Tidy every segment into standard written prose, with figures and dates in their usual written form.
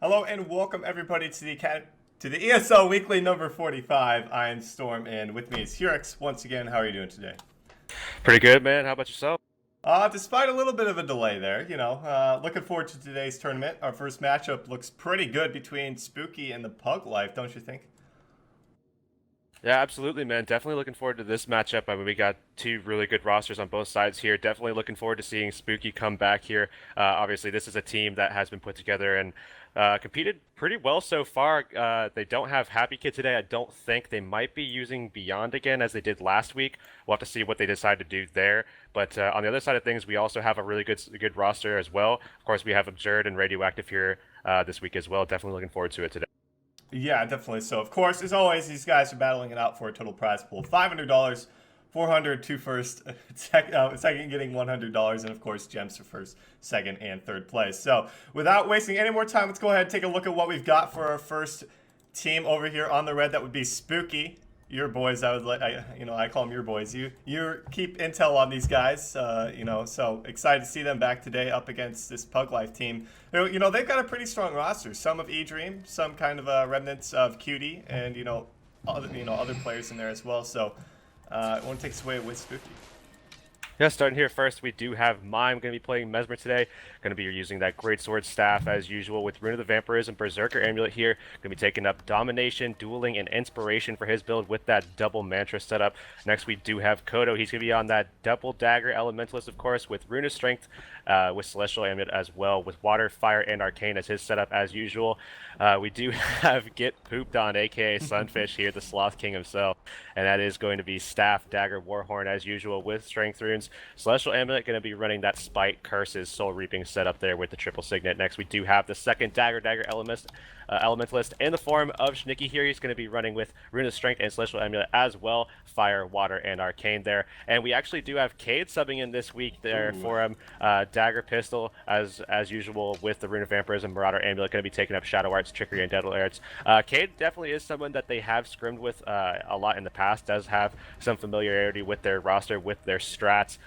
Hello and welcome everybody to the ESL Weekly number 45. I am Storm and with me is Heurix. Once again, how are you doing today? Pretty good, man. How about yourself? Despite a little bit of a delay there, looking forward to today's tournament. Our first matchup looks pretty good between Spoookie and the Pug Life, don't you think? Yeah, absolutely, man. Definitely looking forward to this matchup. I mean, we got two really good rosters on both sides here. Definitely looking forward to seeing Spoookie come back here. Obviously, this is a team that has been put together and competed pretty well so far. They don't have Happy Kid today. I don't think they might be using Beyond again as they did last week. We'll have to see what they decide to do there. But on the other side of things, we also have a really good roster as well. Of course, we have Abjured and Radioactive here this week as well. Definitely looking forward to it today. Yeah, definitely. So, of course, as always, these guys are battling it out for a total prize pool of $500, 400 to first, second getting $100, and of course, gems for first, second, and third place. So, without wasting any more time, let's go ahead and take a look at what we've got for our first team over here on the red. That would be Spoookie. Your boys, I call them your boys. You keep intel on these guys, so excited to see them back today up against this Pug Life team. They've got a pretty strong roster. Some of E-Dream, some kind of remnants of Cutie, and other players in there as well. So, I want to take us away with Spoookie. Yeah, starting here first, we do have Mime going to be playing Mesmer today. Going to be using that Great Sword Staff as usual with Rune of the Vampirism Berserker Amulet here. Going to be taking up Domination, Dueling, and Inspiration for his build with that double Mantra setup. Next, we do have Kodo. He's going to be on that double Dagger Elementalist, of course, with Rune of Strength, with Celestial Amulet as well, with Water, Fire, and Arcane as his setup as usual. We do have Get Pooped On, aka Sunfish here, the Sloth King himself. And that is going to be Staff, Dagger, Warhorn as usual with Strength Runes. Celestial Amulet going to be running that Spite, Curses, Soul Reaping setup there with the triple Signet. Next, we do have the second Dagger Elementalist in the form of Shnicki here. He's going to be running with Rune of Strength and Celestial Amulet as well. Fire, Water, and Arcane there. And we actually do have Cade subbing in this week there for him. Dagger Pistol as usual with the Rune of Vampirism, Marauder Amulet going to be taking up Shadow Arts, Trickery, and Deadly Arts. Cade definitely is someone that they have scrimmed with a lot in the past. Does have some familiarity with their roster, with their strats,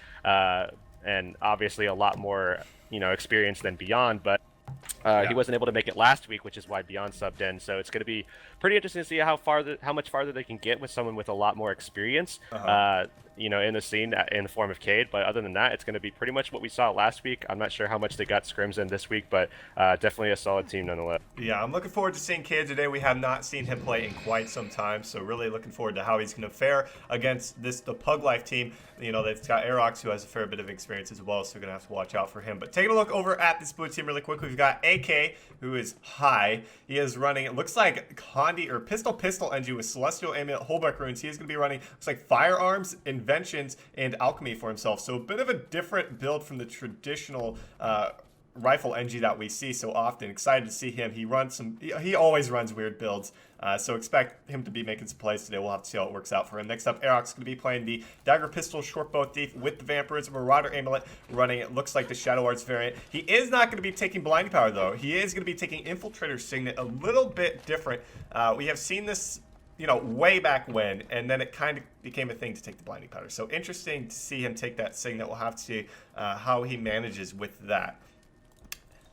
and obviously a lot more experience than Beyond, but he wasn't able to make it last week, which is why Beyond subbed in. So it's going to be pretty interesting to see how much farther they can get with someone with a lot more experience. In the scene in the form of Cade. But other than that, it's going to be pretty much what we saw last week. I'm not sure how much they got scrims in this week, but definitely a solid team nonetheless. Yeah, I'm looking forward to seeing Cade today. We have not seen him play in quite some time, so really looking forward to how he's going to fare against the Pug Life team. They've got Heurix, who has a fair bit of experience as well, so we're going to have to watch out for him. But taking a look over at this blue team really quick, we've got AK, who is high. He is running, it looks like Condi or Pistol engine with Celestial Amulet, Holbeck Runes. He is going to be running, looks like Firearms, Inventions, and Alchemy for himself. So a bit of a different build from the traditional rifle NG that we see so often. Excited to see him. He always runs weird builds. So expect him to be making some plays today. We'll have to see how it works out for him. Next up, Heurix is going to be playing the Dagger Pistol Shortbow Thief with the Vampirism Marauder Amulet running. It looks like the Shadow Arts variant. He is not going to be taking Blinding Power though. He is going to be taking Infiltrator Signet, a little bit different. We have seen this way back when, and then it kind of became a thing to take the Blinding Powder. So interesting to see him take that Signet. We'll have to see how he manages with that.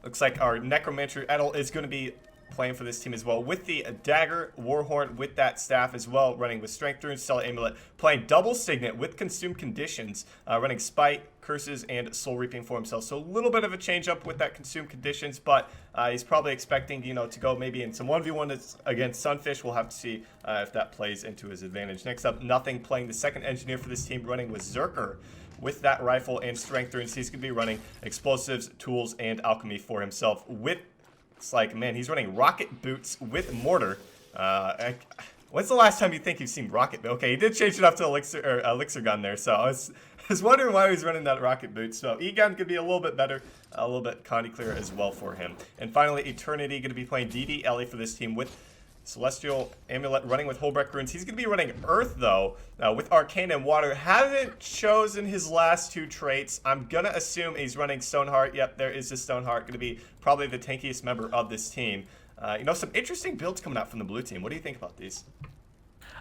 Looks like our Necromancer Edel is going to be playing for this team as well with the Dagger Warhorn with that staff as well, running with Strength Rune, Stellar Amulet, playing double Signet with Consume Conditions, running Spite, Curses, and Soul Reaping for himself. So a little bit of a change up with that Consume Conditions, but he's probably expecting to go maybe in some 1v1 against Sunfish. We'll have to see if that plays into his advantage. Next up, Nothing playing the second engineer for this team, running with Zerker with that rifle and Strength Runes. He's going to be running Explosives, Tools, and Alchemy for himself with, it's like, man, he's running Rocket Boots with Mortar. When's the last time you think you've seen Rocket Boot? Okay, he did change it up to Elixir Gun there, so I was wondering why he was running that Rocket Boot. So E-Gun could be a little bit better, a little bit Condi clear as well for him. And finally, Eternity going to be playing DD Ellie for this team with Celestial Amulet running with Holbeck Runes. He's going to be running Earth, though, with Arcane and Water. Hasn't chosen his last two traits. I'm going to assume he's running Stoneheart. Yep, there is a Stoneheart. Going to be probably the tankiest member of this team. Some interesting builds coming out from the blue team. What do you think about these?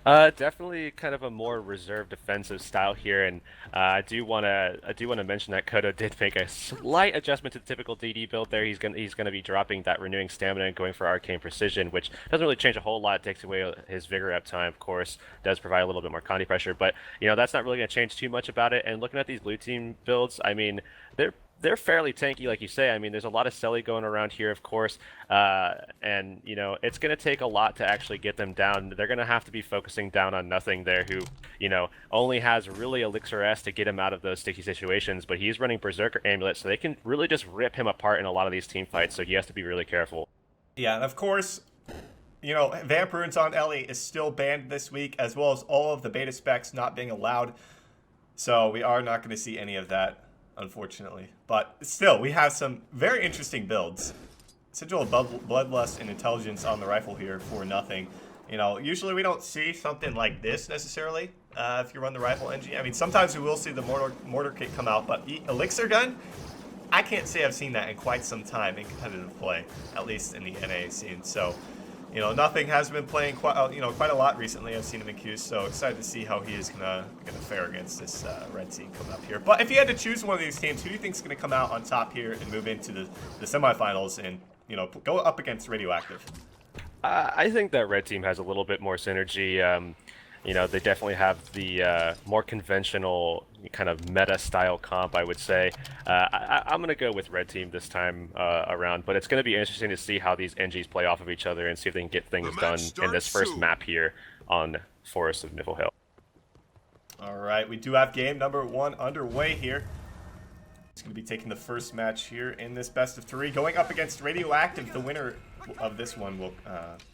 Definitely kind of a more reserved defensive style here, and I do wanna mention that Kodo did make a slight adjustment to the typical DD build there. He's gonna be dropping that renewing stamina and going for arcane precision, which doesn't really change a whole lot. It takes away his vigor up time, of course, does provide a little bit more condi pressure, but that's not really gonna change too much about it. And looking at these blue team builds, I mean, they're fairly tanky, like you say. I mean, there's a lot of Selly going around here, of course, and it's going to take a lot to actually get them down. They're going to have to be focusing down on Nothing there, who only has really Elixir S to get him out of those sticky situations, but he's running Berserker Amulet, so they can really just rip him apart in a lot of these team fights, so he has to be really careful. Yeah, and of course, Vamp Runes on Ellie is still banned this week, as well as all of the beta specs not being allowed, so we are not going to see any of that, unfortunately. But still, we have some very interesting builds. Sigil of Bloodlust and Intelligence on the rifle here for Nothing. Usually we don't see something like this necessarily if you run the rifle NG. I mean, sometimes we will see the mortar kit come out, but Elixir gun, I can't say I've seen that in quite some time in competitive play, at least in the NA scene. So, Nothing has been playing quite a lot recently. I've seen him in queues, so excited to see how he is gonna fare against this red team coming up here. But if you had to choose one of these teams, who do you think is gonna come out on top here and move into the semifinals and go up against Radioactive? I think that red team has a little bit more synergy. They definitely have the more conventional kind of meta style comp, I would say. I'm going to go with red team this time around, but it's going to be interesting to see how these NGs play off of each other and see if they can get things done in this first map here on Forest of Niflheim. All right, we do have game number 1 underway here. It's going to be taking the first match here in this best of 3, going up against Radioactive. The winner of this one will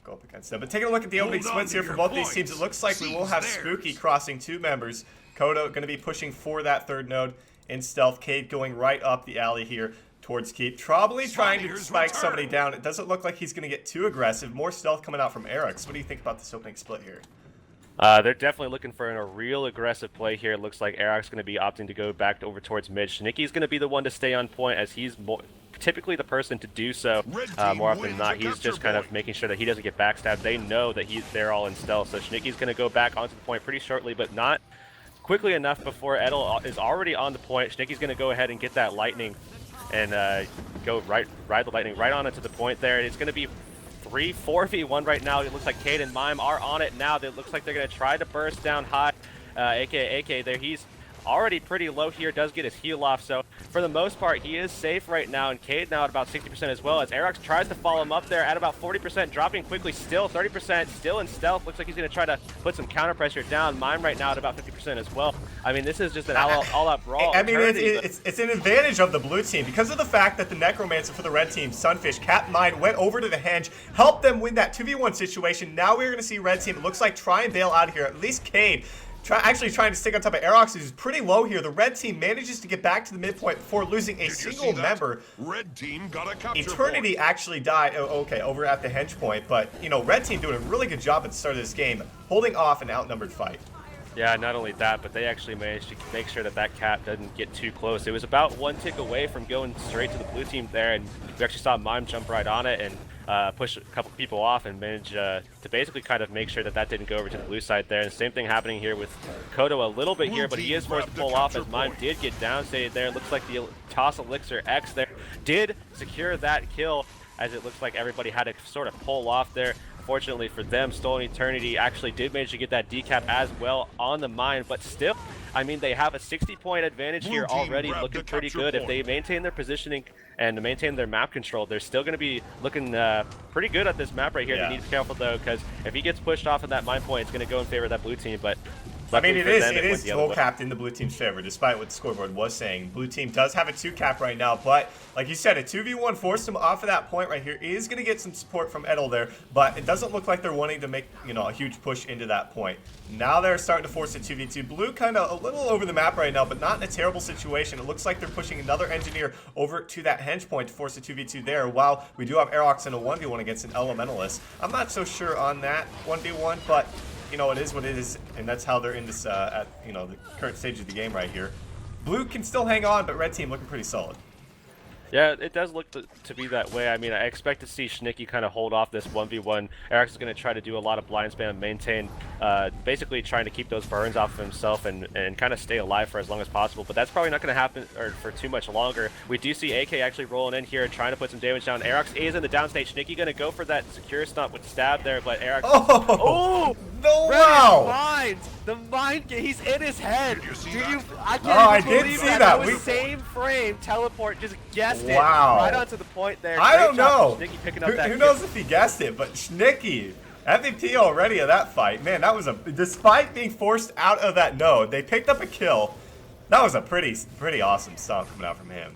go up against them. But taking a look at the opening splits here for both these teams, it looks like we will have Spoookie crossing 2 members. Kodo going to be pushing for that 3rd node in stealth. Cade going right up the alley here towards Keep. Probably trying to spike somebody down. It doesn't look like he's going to get too aggressive. More stealth coming out from Heurix. What do you think about this opening split here? They're definitely looking for a real aggressive play here. It looks like Heurix going to be opting to go back over towards mid. Shiniki's going to be the one to stay on point, as he's typically the person to do so more often than not. He's just kind of making sure that he doesn't get backstabbed. They know that they're all in stealth, so Shiniki's going to go back onto the point pretty shortly, but not quickly enough before Edel is already on the point. Shiniki's going to go ahead and get that lightning and ride the lightning right on into the point there. It's going to be 4v1 right now. It looks like Cade and Mime are on it now. It looks like they're going to try to burst down high. AK there, he's already pretty low here, does get his heal off, so for the most part he is safe right now, and Cade now at about 60% as well, as Heurix tries to follow him up there at about 40%, dropping quickly, still 30%, still in stealth. Looks like he's going to try to put some counter pressure down. Mime right now at about 50% as well. I mean, this is just an all-out brawl. I mean, it's an advantage of the blue team because of the fact that the Necromancer for the red team, Sunfish, Cat Mine, went over to the Henge, helped them win that 2v1 situation. Now we're going to see red team, it looks like, try and bail out of here. At least Cade actually trying to stick on top of Heurix, who's pretty low here. The red team manages to get back to the midpoint before losing a single member. Red team got a capture Eternity point. Actually died, over at the Henge point, but, red team doing a really good job at the start of this game, holding off an outnumbered fight. Yeah, not only that, but they actually managed to make sure that that cap doesn't get too close. It was about 1 tick away from going straight to the blue team there, and we actually saw Mime jump right on it and push a couple people off and manage to basically kind of make sure that that didn't go over to the blue side there. And the same thing happening here with Kodo a little bit here, but he is forced to pull off as Mime did get downstated there. It looks like the Toss Elixir X there did secure that kill, as it looks like everybody had to sort of pull off there. Fortunately for them, Stolen Eternity actually did manage to get that decap as well on the mine, but still, I mean, they have a 60-point advantage here already, looking pretty good. If they maintain their positioning and maintain their map control, they're still going to be looking pretty good at this map right here. Yeah. They need to be careful, though, because if he gets pushed off at that mine point, it's going to go in favor of that blue team, but I mean, it is full capped in the blue team's favor, despite what the scoreboard was saying. Blue team does have a 2 cap right now, but like you said, a 2v1 forced him off of that point right here. Is going to get some support from Edel there, but it doesn't look like they're wanting to make, a huge push into that point. Now they're starting to force a 2v2. Blue kind of a little over the map right now, but not in a terrible situation. It looks like they're pushing another engineer over to that Henge point to force a 2v2 there, while we do have Heurix in a 1v1 against an Elementalist. I'm not so sure on that 1v1, but it is what it is, and that's how they're in this at the current stage of the game right here. Blue can still hang on, but red team looking pretty solid. Yeah, it does look to be that way. I mean, I expect to see Schnicky kind of hold off this 1v1. Heurix is going to try to do a lot of blind spam and maintain, basically trying to keep those burns off of himself and kind of stay alive for as long as possible. But that's probably not going to happen for too much longer. We do see AK actually rolling in here, trying to put some damage down. Heurix is in the downstage. Schnicky going to go for that secure stun with stab there, but Heurix... Oh! No, Red wow! Mind! The mind game, he's in his head. Did you see Do that? you? I can't I even did believe see that. that. That was We- same frame teleport, just guessed it. Wow. Right onto the point there. I Great don't job know. from Schnicky picking up that Who kill. knows if he guessed it, but Schnicky, MVP already of that fight. Man, that was despite being forced out of that node, they picked up a kill. That was a pretty awesome stuff coming out from him.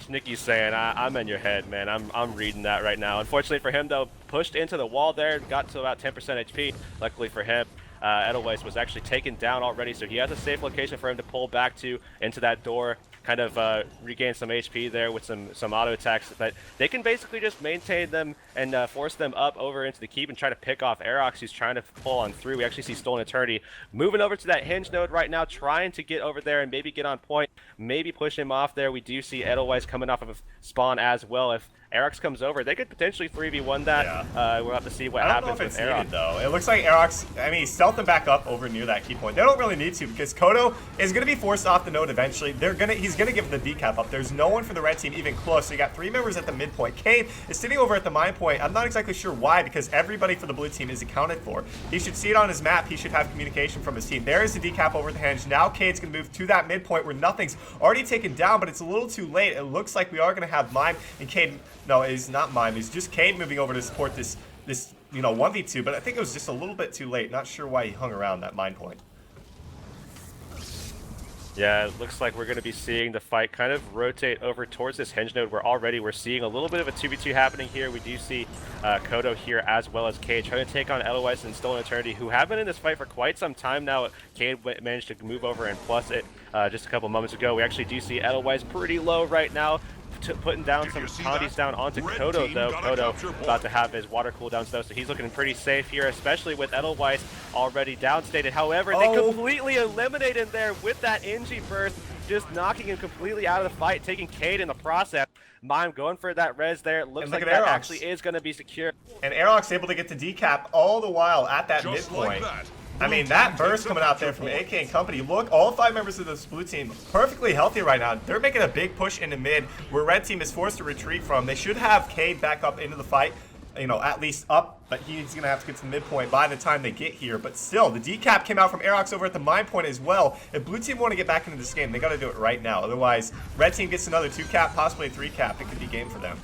Schnicky's saying, I'm in your head, man. I'm reading that right now. Unfortunately for him, though, pushed into the wall there, got to about 10% HP. Luckily for him, Edelweiss was actually taken down already, so he has a safe location for him to pull back to into that door, kind of regain some HP there with some auto attacks. But they can basically just maintain them and force them up over into the keep and try to pick off Heurix, who's trying to pull on through. We actually see Stolen Eternity moving over to that hinge node right now, trying to get over there and maybe get on point, maybe push him off there. We do see Edelweiss coming off of a spawn as well. If Heurix comes over, they could potentially 3v1 that. Yeah. We'll have to see what I don't know happens if with it's Heurix. needed though. It looks like Heurix, I mean, he stealthed them back up over near that key point. They don't really need to because Kodo is going to be forced off the node eventually. He's going to give the decap up. There's no one for the red team even close. So you got 3 members at the midpoint. Cade is sitting over at the mine point. I'm not exactly sure why because everybody for the blue team is accounted for. He should see it on his map. He should have communication from his team. There is the decap over the hinge. Now Cade's going to move to that midpoint where nothing's already taken down, but it's a little too late. It looks like we are going to have Mime and Cade. No, it's not Mime. It's just Cade moving over to support this 1v2, but I think it was just a little bit too late. Not sure why he hung around that mine point. Yeah, it looks like we're going to be seeing the fight kind of rotate over towards this hinge node where already we're seeing a little bit of a 2v2 happening here. We do see Kodo here as well as Cade trying to take on Edelweiss and Stolen Eternity, who have been in this fight for quite some time now. Cade managed to move over and plus it just a couple moments ago. We actually do see Edelweiss pretty low right now, putting down some bounties down onto Kodo, though. Kodo about to have his water cooldowns, though, so he's looking pretty safe here, especially with Edelweiss already downstated. However, they completely eliminate him there with that Inji burst, just knocking him completely out of the fight, taking Cade in the process. Mime going for that res there. It looks like that actually is going to be secure. And Heurix able to get the decap all the while at that Just midpoint. like that. I mean, that burst coming out there from AK and company. Look, all 5 members of this blue team perfectly healthy right now. They're making a big push into mid where red team is forced to retreat from. They should have Cade back up into the fight, at least up, but he's going to have to get to the midpoint by the time they get here. But still, the decap came out from Heurix over at the mine point as well. If blue team want to get back into this game, they got to do it right now. Otherwise, red team gets another 2 cap, possibly a 3 cap. It could be game for them.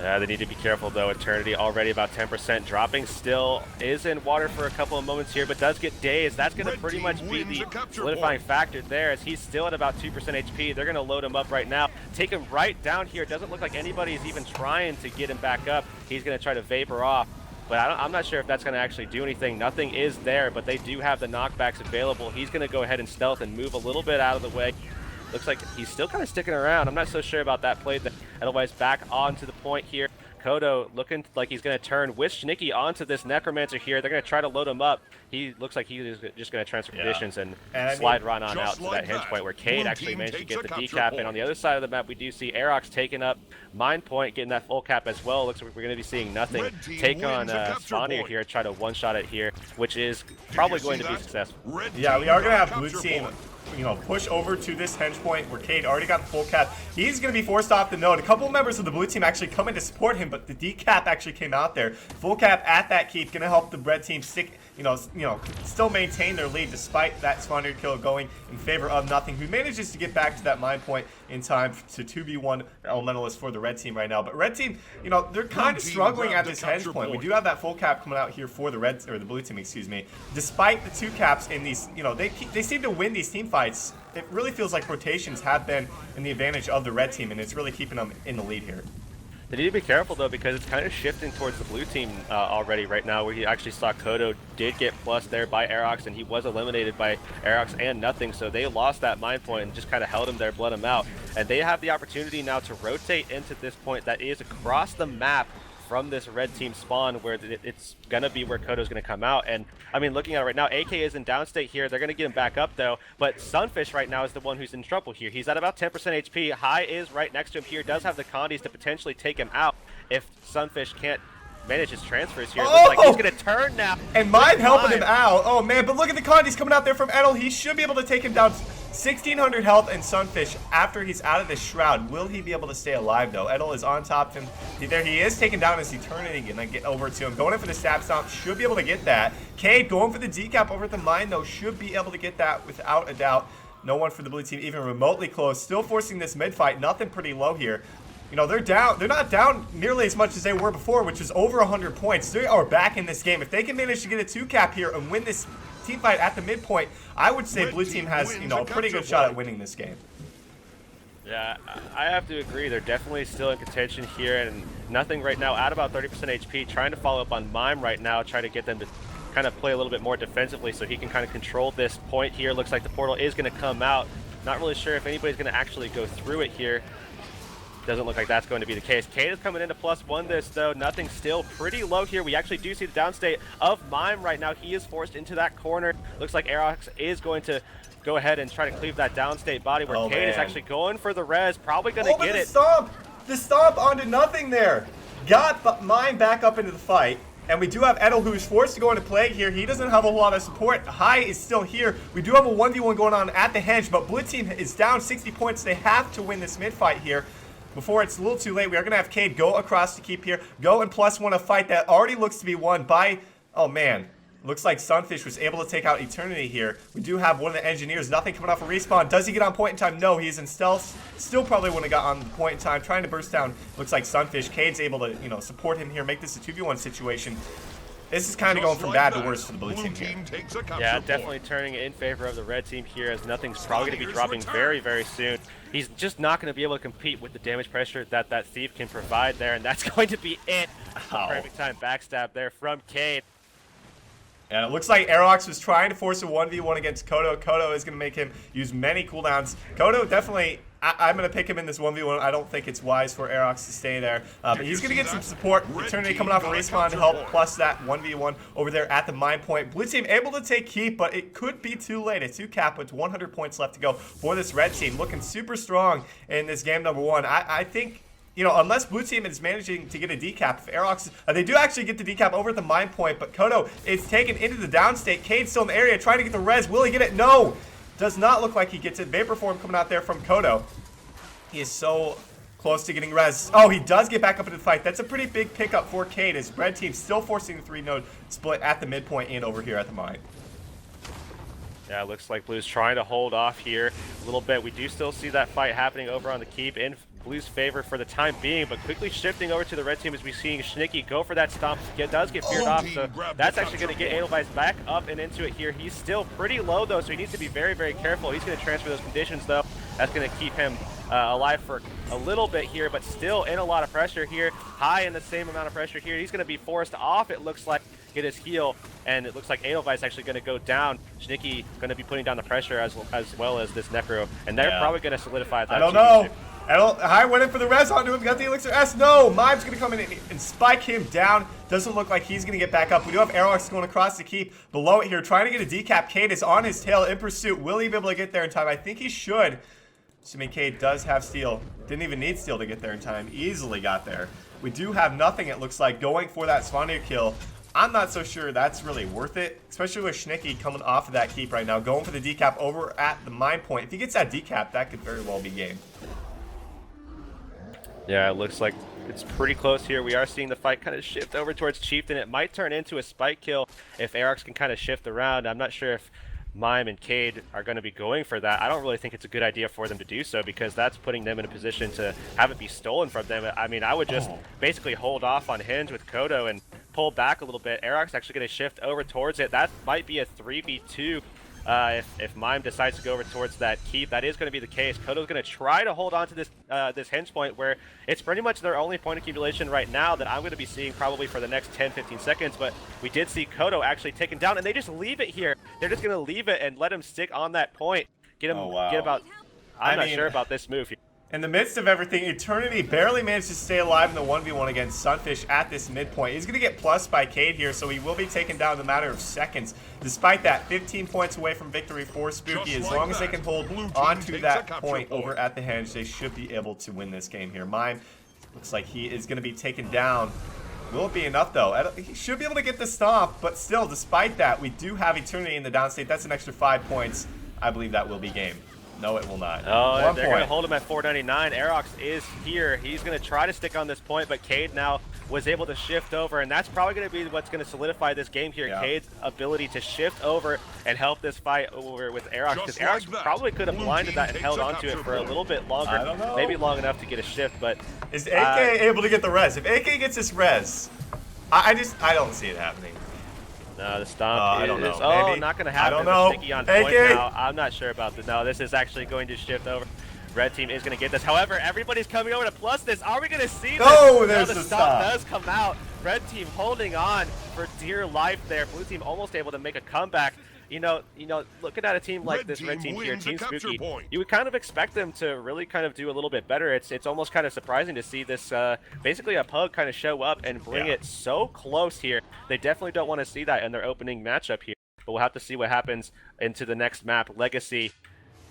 Yeah, they need to be careful, though. Eternity already about 10%, dropping still, is in water for a couple of moments here, but does get dazed. That's going to pretty much be the solidifying factor there, as he's still at about 2% HP. They're going to load him up right now. Take him right down here. Doesn't look like anybody is even trying to get him back up. He's going to try to vapor off, but I'm not sure if that's going to actually do anything. Nothing is there, but they do have the knockbacks available. He's going to go ahead and stealth and move a little bit out of the way. Looks like he's still kind of sticking around. I'm not so sure about that play. Otherwise, back onto the point here. Kodo looking like he's going to turn with Schnicky onto this Necromancer here. They're going to try to load him up. He looks like he's just going to transfer conditions and slide right on out to that hinge point where Cade actually managed to get the decap. And on the other side of the map, we do see Heurix taking up mine point, getting that full cap as well. Looks like we're going to be seeing nothing. Take on Spawnier here, try to one-shot it here, which is probably going to be successful. Yeah, we are going to have blue team push over to this hinge point where Cade already got the full cap. He's going to be forced off the node. A couple of members of the blue team actually come in to support him, but the decap actually came out there. Full cap at that keep, going to help the red team stick, still maintain their lead despite that spawner kill going in favor of nothing. Who manages to get back to that mine point in time to 2v1 elementalist for the red team right now. But red team, they're kind of struggling at this hinge point. We do have that full cap coming out here for the the blue team, excuse me. Despite the 2 caps in these, they seem to win these team fights. It really feels like rotations have been in the advantage of the red team, and it's really keeping them in the lead here. They need to be careful, though, because it's kind of shifting towards the blue team already right now, where he actually saw Kodo did get plus there by Heurix, and he was eliminated by Heurix and nothing, so they lost that mine point and just kind of held him there, bled him out. And they have the opportunity now to rotate into this point that is across the map from this red team spawn where it's going to be where Kodo's going to come out. And, I mean, looking at it right now, AK is in downstate here. They're going to get him back up, though. But Sunfish right now is the one who's in trouble here. He's at about 10% HP. High is right next to him here. Does have the condies to potentially take him out if Sunfish can't manage his transfers here. It looks like he's going to turn now. And Mime helping him out. Oh, man, but look at the condies coming out there from Edel. He should be able to take him down. 1,600 health, and Sunfish, after he's out of this shroud, will he be able to stay alive, though? Edel is on top of him. There he is, taken down as Eternity, and then get over to him. Going in for the stab stomp, should be able to get that. Cade going for the decap over at the mine, though, should be able to get that without a doubt. No one for the blue team even remotely close. Still forcing this mid fight. Nothing pretty low here. You know, they're down. They're not down nearly as much as they were before, which is over 100 points. They are back in this game. If they can manage to get a 2-cap here and win this team fight at the midpoint, I would say blue team has, you know, a pretty good shot at winning this game. Yeah, I have to agree. They're definitely still in contention here, and nothing right now at about 30% HP. Trying to follow up on Mime right now, trying to get them to kind of play a little bit more defensively so he can kind of control this point here. Looks like the portal is going to come out. Not really sure if anybody's going to actually go through it here. Doesn't look like that's going to be the case. Kate is coming into +1 this, though. Nothing still pretty low here. We actually do see the downstate of Mime right now. He is forced into that corner. Looks like Heurix is going to go ahead and try to cleave that downstate body where Kate is actually going for the res. Probably going to get it. The stomp onto nothing there. Got Mime back up into the fight. And we do have Edel, who's forced to go into play here. He doesn't have a whole lot of support. High is still here. We do have a 1v1 going on at the henge, but blue team is down 60 points. They have to win this mid fight here. Before it's a little too late, we are going to have Cade go across to keep here. Go and +1 a fight that already looks to be won by, oh man, looks like Sunfish was able to take out Eternity here. We do have one of the engineers, nothing coming off a respawn. Does he get on point in time? No, he's in stealth. Still probably wouldn't have got on the point in time. Trying to burst down, looks like Sunfish. Cade's able to, you know, support him here, make this a 2v1 situation. This is kind of going from bad to worse for the blue team here. Yeah, definitely turning it in favor of the red team here, as nothing's probably going to be dropping very, very soon. He's just not going to be able to compete with the damage pressure that that Thief can provide there, and that's going to be it. Perfect time backstab there from Cade. And it looks like Heurix was trying to force a 1v1 against Kodo. Kodo is going to make him use many cooldowns. Kodo definitely, I'm going to pick him in this 1v1. I don't think it's wise for Heurix to stay there. But he's going to get some support. Eternity coming off a respawn to help, plus that 1v1 over there at the mine point. Blue team able to take keep, but it could be too late. A 2-cap with 100 points left to go for this red team. Looking super strong in this game number 1. I think, you know, unless blue team is managing to get a decap, if Heurix, they do actually get the decap over at the mine point, but Kodo is taken into the downstate. Cade's still in the area trying to get the res. Will he get it? No. Does not look like he gets it. Vapor form coming out there from Kodo. He is so close to getting res. Oh, he does get back up into the fight. That's a pretty big pickup for Cade, as red team still forcing the 3-node split at the midpoint and over here at the mine. Yeah, it looks like Blue's trying to hold off here a little bit. We do still see that fight happening over on the keep in Blue's favor for the time being, but quickly shifting over to the red team as we're seeing Schnicky go for that stomp. Does get feared off, so that's actually going to get Edelweiss back up and into it here. He's still pretty low, though, so he needs to be very, very careful. He's going to transfer those conditions, though. That's going to keep him alive for a little bit here, but still in a lot of pressure here. High in the same amount of pressure here. He's going to be forced off, it looks like, get his heal, and it looks like Edelweiss actually going to go down. Schnicky going to be putting down the pressure as well as this Necro, and they're probably going to solidify that. I don't know. High went in for the res onto him, got the Elixir S. No, Mime's going to come in and spike him down. Doesn't look like he's going to get back up. We do have Heurix going across the keep below it here, trying to get a decap. Cade is on his tail in pursuit. Will he be able to get there in time? I think he should. Assuming Cade does have steel. Didn't even need steel to get there in time. Easily got there. We do have nothing, it looks like, going for that Svanir kill. I'm not so sure that's really worth it, especially with Schnicky coming off of that keep right now, going for the decap over at the mine point. If he gets that decap, that could very well be game. Yeah, it looks like it's pretty close here. We are seeing the fight kind of shift over towards Chieftain. It might turn into a spike kill if Heurix can kind of shift around. I'm not sure if Mime and Cade are going to be going for that. I don't really think it's a good idea for them to do so, because that's putting them in a position to have it be stolen from them. I mean, I would just basically hold off on Hinge with Kodo and pull back a little bit. Heurix actually going to shift over towards it. That might be a 3v2 if Mime decides to go over towards that keep. That is going to be the case. Kodo's going to try to hold on to this this Hinge point, where it's pretty much their only point accumulation right now that I'm going to be seeing probably for the next 10-15 seconds. But we did see Kodo actually taken down, and they just leave it here. They're just going to leave it and let him stick on that point. Get him, get about... I'm not sure about this move here. In the midst of everything, Eternity barely managed to stay alive in the 1v1 against Sunfish at this midpoint. He's going to get plus by Cade here, so he will be taken down in a matter of seconds. Despite that, 15 points away from victory for Spoookie. As long as they can hold on to that point over at the Henge, they should be able to win this game here. Mime looks like he is going to be taken down. Will it be enough, though? He should be able to get the stomp, but still, despite that, we do have Eternity in the downstate. That's an extra 5 points. I believe that will be game. No, it will not. Oh, they're going to hold him at 499. Heurix is here. He's going to try to stick on this point, but Cade now was able to shift over, and that's probably going to be what's going to solidify this game here. Yeah. Cade's ability to shift over and help this fight over with Heurix, because Heurix probably could have blinded that and held onto it for a little bit longer, maybe long enough to get a shift, but... Is AK able to get the res? If AK gets this res, I don't see it happening. No, the stomp I don't know. Oh, not going to happen. I don't know. Sticky on point now. I'm not sure about this. No, this is actually going to shift over. Red team is going to get this. However, everybody's coming over to plus this. Are we going to see this? Oh, there's the stomp does come out. Red team holding on for dear life there. Blue team almost able to make a comeback. You know, looking at a team like this red team here, Team Spoookie, you would kind of expect them to really kind of do a little bit better. It's almost kind of surprising to see this basically a pug kind of show up and bring it so close here. They definitely don't want to see that in their opening matchup here. But we'll have to see what happens into the next map, Legacy.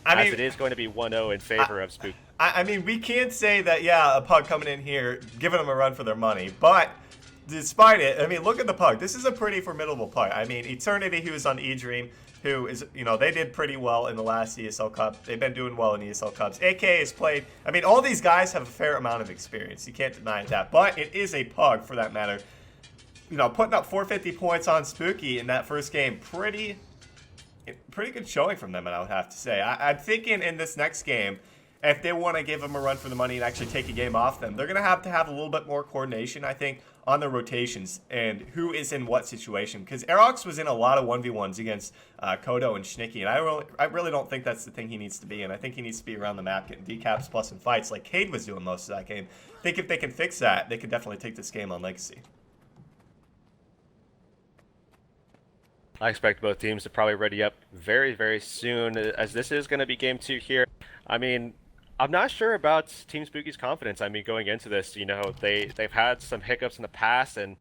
As it is going to be 1-0 in favor of Spoookie. I mean, we can't say that, yeah, a pug coming in here, giving them a run for their money, but despite it, I mean, look at the pug. This is a pretty formidable pug. I mean, Eternity, who is on E-Dream, who is, they did pretty well in the last ESL Cup. They've been doing well in ESL Cups. AK has played, I mean, all these guys have a fair amount of experience. You can't deny that, but it is a pug for that matter. Putting up 450 points on Spoookie in that first game, pretty good showing from them, I would have to say. I'm thinking in this next game, if they want to give them a run for the money and actually take a game off them, they're going to have a little bit more coordination, I think, on their rotations and who is in what situation. Because Heurix was in a lot of 1v1s against Kodo and Schnicky, and I really don't think that's the thing he needs to be in. I think he needs to be around the map getting decaps plus in fights like Cade was doing most of that game. I think if they can fix that, they could definitely take this game on Legacy. I expect both teams to probably ready up very, very soon, as this is going to be game 2 here. I mean, I'm not sure about Team Spookie's confidence. I mean, going into this, they've had some hiccups in the past, and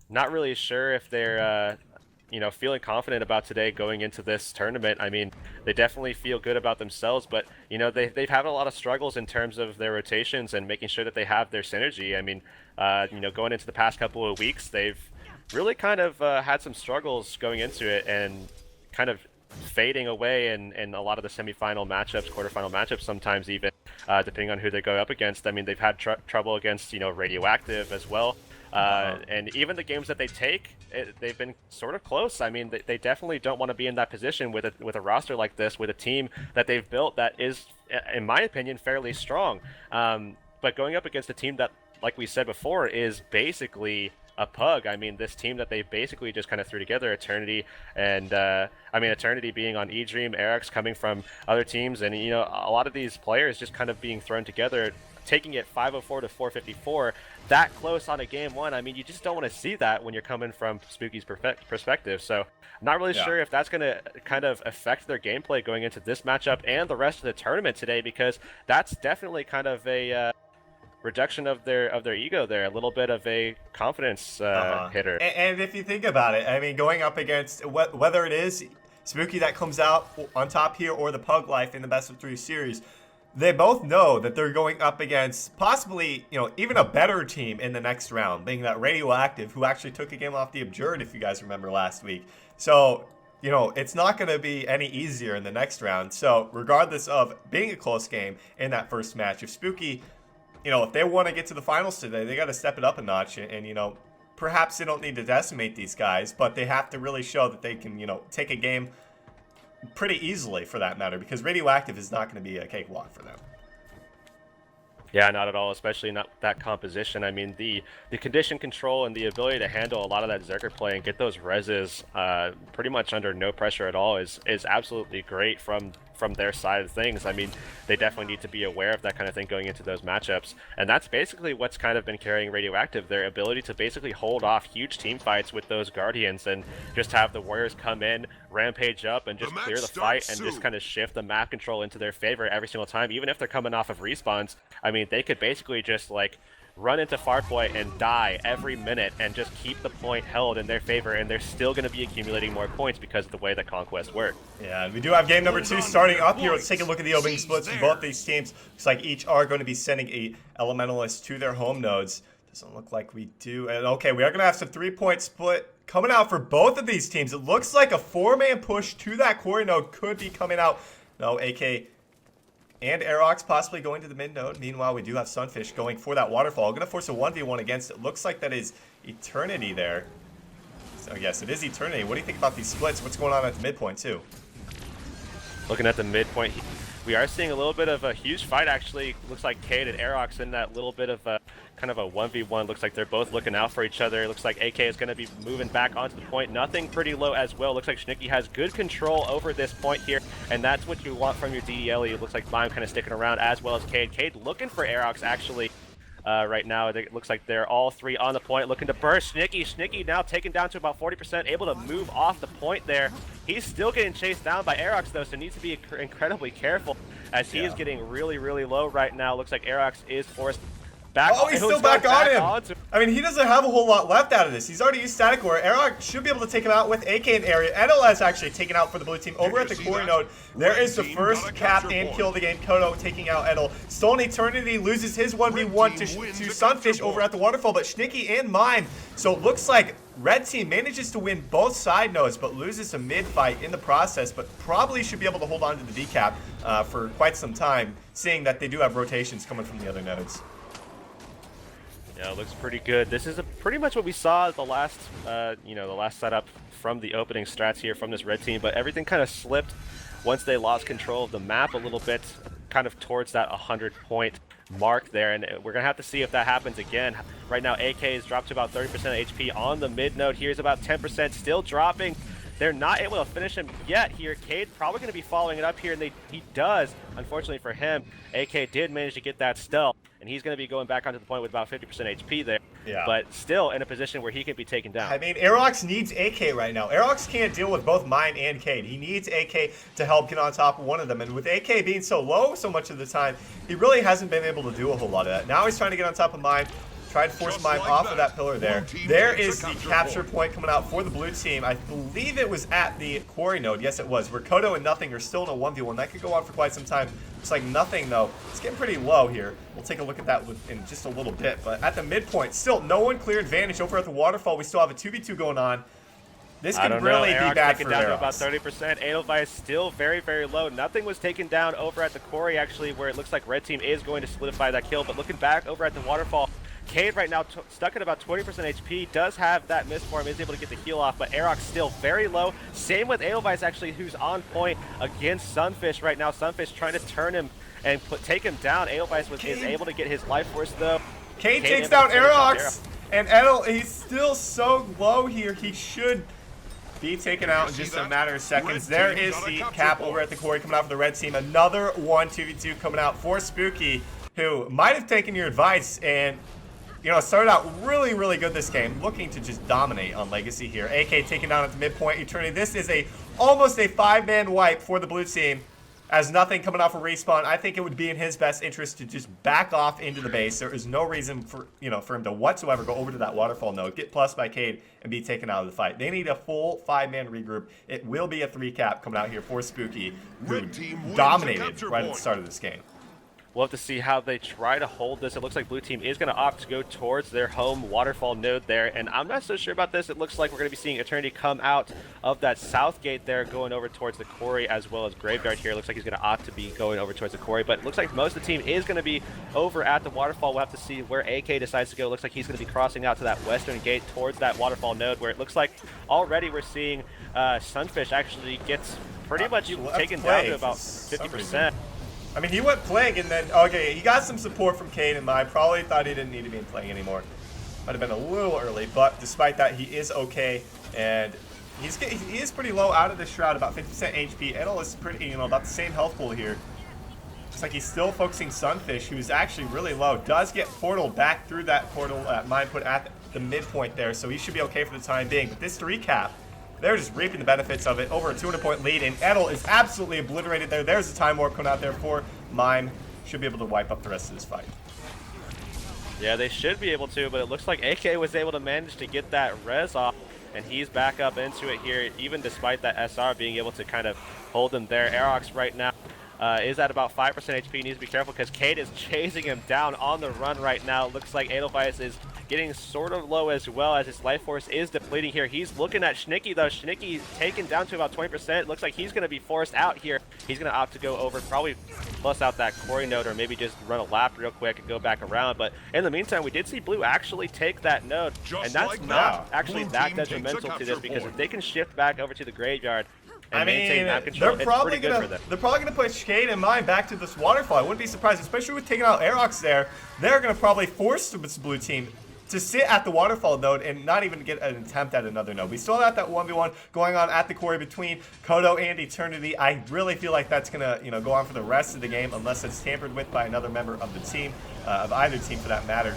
not really sure if they're, feeling confident about today going into this tournament. I mean, they definitely feel good about themselves, but, they've had a lot of struggles in terms of their rotations and making sure that they have their synergy. I mean, going into the past couple of weeks, they've really kind of had some struggles going into it and kind of fading away in a lot of the semifinal matchups, quarterfinal matchups sometimes even, depending on who they go up against. I mean, they've had trouble against, Radioactive as well. And even the games that they take, they've been sort of close. I mean, they definitely don't want to be in that position with a roster like this, with a team that they've built that is, in my opinion, fairly strong. But going up against a team that, like we said before, is basically a pug. I mean, this team that they basically just kind of threw together, Eternity, and Eternity being on E-Dream, Heurix coming from other teams, and a lot of these players just kind of being thrown together, taking it 504 to 454, that close on a game 1. I mean, you just don't want to see that when you're coming from Spookie's perspective. So I'm not really sure if that's going to kind of affect their gameplay going into this matchup and the rest of the tournament today, because that's definitely kind of a reduction of their ego there, a little bit of a confidence hitter. And if you think about it, I mean, going up against whether it is Spoookie that comes out on top here or the Pug Life in the best of 3 series, they both know that they're going up against possibly, even a better team in the next round, being that Radioactive, who actually took a game off the Abjured, if you guys remember last week. So, it's not going to be any easier in the next round. So, regardless of being a close game in that first match, if Spoookie, if they want to get to the finals today, they got to step it up a notch. And, perhaps they don't need to decimate these guys, but they have to really show that they can, take a game pretty easily for that matter, because Radioactive is not going to be a cakewalk for them. Yeah, not at all, especially not that composition. I mean, the condition control and the ability to handle a lot of that Zerker play and get those reses pretty much under no pressure at all is absolutely great from from their side of things. I mean, they definitely need to be aware of that kind of thing going into those matchups. And that's basically what's kind of been carrying Radioactive, their ability to basically hold off huge team fights with those Guardians and just have the Warriors come in, rampage up, and just clear the fight and just kind of shift the map control into their favor every single time. Even if they're coming off of respawns, I mean, they could basically just like run into Farpoint and die every minute and just keep the point held in their favor, and they're still going to be accumulating more points because of the way that Conquest works. Yeah, and we do have game number 2 starting up here. Let's take a look at the opening splits from both these teams. Looks like each are going to be sending a Elementalist to their home nodes. Doesn't look like we do. And okay, we are going to have some 3-point split coming out for both of these teams. It looks like a 4-man push to that quarry node could be coming out. No, AK and Heurix possibly going to the mid node. Meanwhile, we do have Sunfish going for that waterfall. Going to force a 1v1 against it. Looks like that is Eternity there. So yes, it is Eternity. What do you think about these splits? What's going on at the midpoint too? Looking at the midpoint, we are seeing a little bit of a huge fight actually. Looks like Cade and Heurix in that little bit of a kind of a 1v1. Looks like they're both looking out for each other. Looks like AK is going to be moving back onto the point. Nothing pretty low as well. Looks like Schnicky has good control over this point here, and that's what you want from your DDLE. It looks like Mime kind of sticking around as well as Cade. Cade looking for Heurix actually. Right now, it looks like they're all 3 on the point, looking to burst. Schnicky now taken down to about 40%, able to move off the point there. He's still getting chased down by Heurix though, so needs to be incredibly careful as he is getting really, really low right now. Looks like Heurix is forced back. Oh, he's still back on him. I mean, he doesn't have a whole lot left out of this. He's already used Static Core. Heurix should be able to take him out with AK in the area. Edel is actually taken out for the blue team over at the quarry node. There is the first cap and kill of the game. Kodo taking out Edel. Stolen Eternity loses his 1v1 to Sunfish over at the waterfall, but Schnicky and Mime. So it looks like Red Team manages to win both side nodes, but loses a mid fight in the process, but probably should be able to hold on to the decap for quite some time, seeing that they do have rotations coming from the other nodes. Yeah, it looks pretty good. This is pretty much what we saw the last, the last setup from the opening strats here from this red team, but everything kind of slipped once they lost control of the map a little bit, kind of towards that 100-point mark there, and we're going to have to see if that happens again. Right now, AK is dropped to about 30% HP on the mid node. Here's about 10%, still dropping. They're not able to finish him yet here. Cade probably going to be following it up here, and he does. Unfortunately for him, AK did manage to get that stealth, and he's going to be going back onto the point with about 50% HP there. Yeah. But still in a position where he can be taken down. I mean, Heurix needs AK right now. Heurix can't deal with both Mime and Cade. He needs AK to help get on top of one of them. And with AK being so low so much of the time, he really hasn't been able to do a whole lot of that. Now he's trying to get on top of Mime. Tried to force Mime off of that pillar there. There is the capture point coming out for the blue team. I believe it was at the quarry node. Yes, it was. Where Kodo and Nothing are still in a 1v1. That could go on for quite some time. Looks like Nothing, though, it's getting pretty low here. We'll take a look at that in just a little bit. But at the midpoint, still no one clear advantage over at the waterfall. We still have a 2v2 going on. This could really be bad for down to about 30%. Edelweiss still very, very low. Nothing was taken down over at the quarry, actually, where it looks like red team is going to solidify that kill. But looking back over at the waterfall, Cade right now stuck at about 20% HP, does have that miss for him, is able to get the heal off, but Heurix still very low. Same with Edelweiss actually, who's on point against Sunfish right now. Sunfish trying to turn him and take him down. Edelweiss is able to get his life force though. Cade takes down Heurix, and Edel, he's still so low here. He should be taken out in just a matter of seconds. There is the cap over at the quarry coming out for the red team. Another 1-2v2 coming out for Spoookie, who might have taken your advice and started out really, really good this game, looking to just dominate on Legacy here. AK taken down at the midpoint. Eternity, this is almost a 5-man wipe for the blue team. As Nothing coming off a respawn, I think it would be in his best interest to just back off into the base. There is no reason for him to whatsoever go over to that waterfall node, get plus by Cade, and be taken out of the fight. They need a full 5-man regroup. It will be a 3-cap coming out here for Spoookie, who dominated right at the start of this game. We'll have to see how they try to hold this. It looks like blue team is going to opt to go towards their home waterfall node there, and I'm not so sure about this. It looks like we're going to be seeing Eternity come out of that south gate there, going over towards the quarry as well as Graveyard here. Looks like he's going to opt to be going over towards the quarry, but it looks like most of the team is going to be over at the waterfall. We'll have to see where AK decides to go. It looks like he's going to be crossing out to that western gate towards that waterfall node, where it looks like already we're seeing Sunfish actually gets pretty much taken down to about 50%. I mean, he went Plague, and then, okay, he got some support from Cade and Mime. Probably thought he didn't need to be in Plague anymore. Might have been a little early, but despite that, he is okay. And He is pretty low out of the shroud, about 50% HP. Edel is pretty, about the same health pool here. Looks like he's still focusing Sunfish, who's actually really low. Does get portal back through that portal mine put at the midpoint there, so he should be okay for the time being. But this 3-cap, they're just reaping the benefits of it. Over a 200-point lead, and Edel is absolutely obliterated there. There's a time warp coming out there for Mime. Should be able to wipe up the rest of this fight. Yeah, they should be able to, but it looks like AK was able to manage to get that res off, and he's back up into it here, even despite that SR being able to kind of hold him there. Heurix right now is at about 5% HP. Needs to be careful because Cade is chasing him down on the run right now. Looks like Edelweiss is getting sort of low as well, as his life force is depleting here. He's looking at Schnicky though. Schnicky taken down to about 20%. Looks like he's going to be forced out here. He's going to opt to go over, probably plus out that quarry node, or maybe just run a lap real quick and go back around. But in the meantime, we did see Blue actually take that node, and that's not actually that detrimental to this, because if they can shift back over to the graveyard and maintain map control, it's pretty good for them. They're probably going to push Cade and Mine back to this waterfall. I wouldn't be surprised, especially with taking out Heurix there. They're going to probably force this blue team to sit at the waterfall node and not even get an attempt at another node. We still have that 1v1 going on at the quarry between Kodo and Eternity. I really feel like that's going to go on for the rest of the game, unless it's tampered with by another member of the team, of either team for that matter.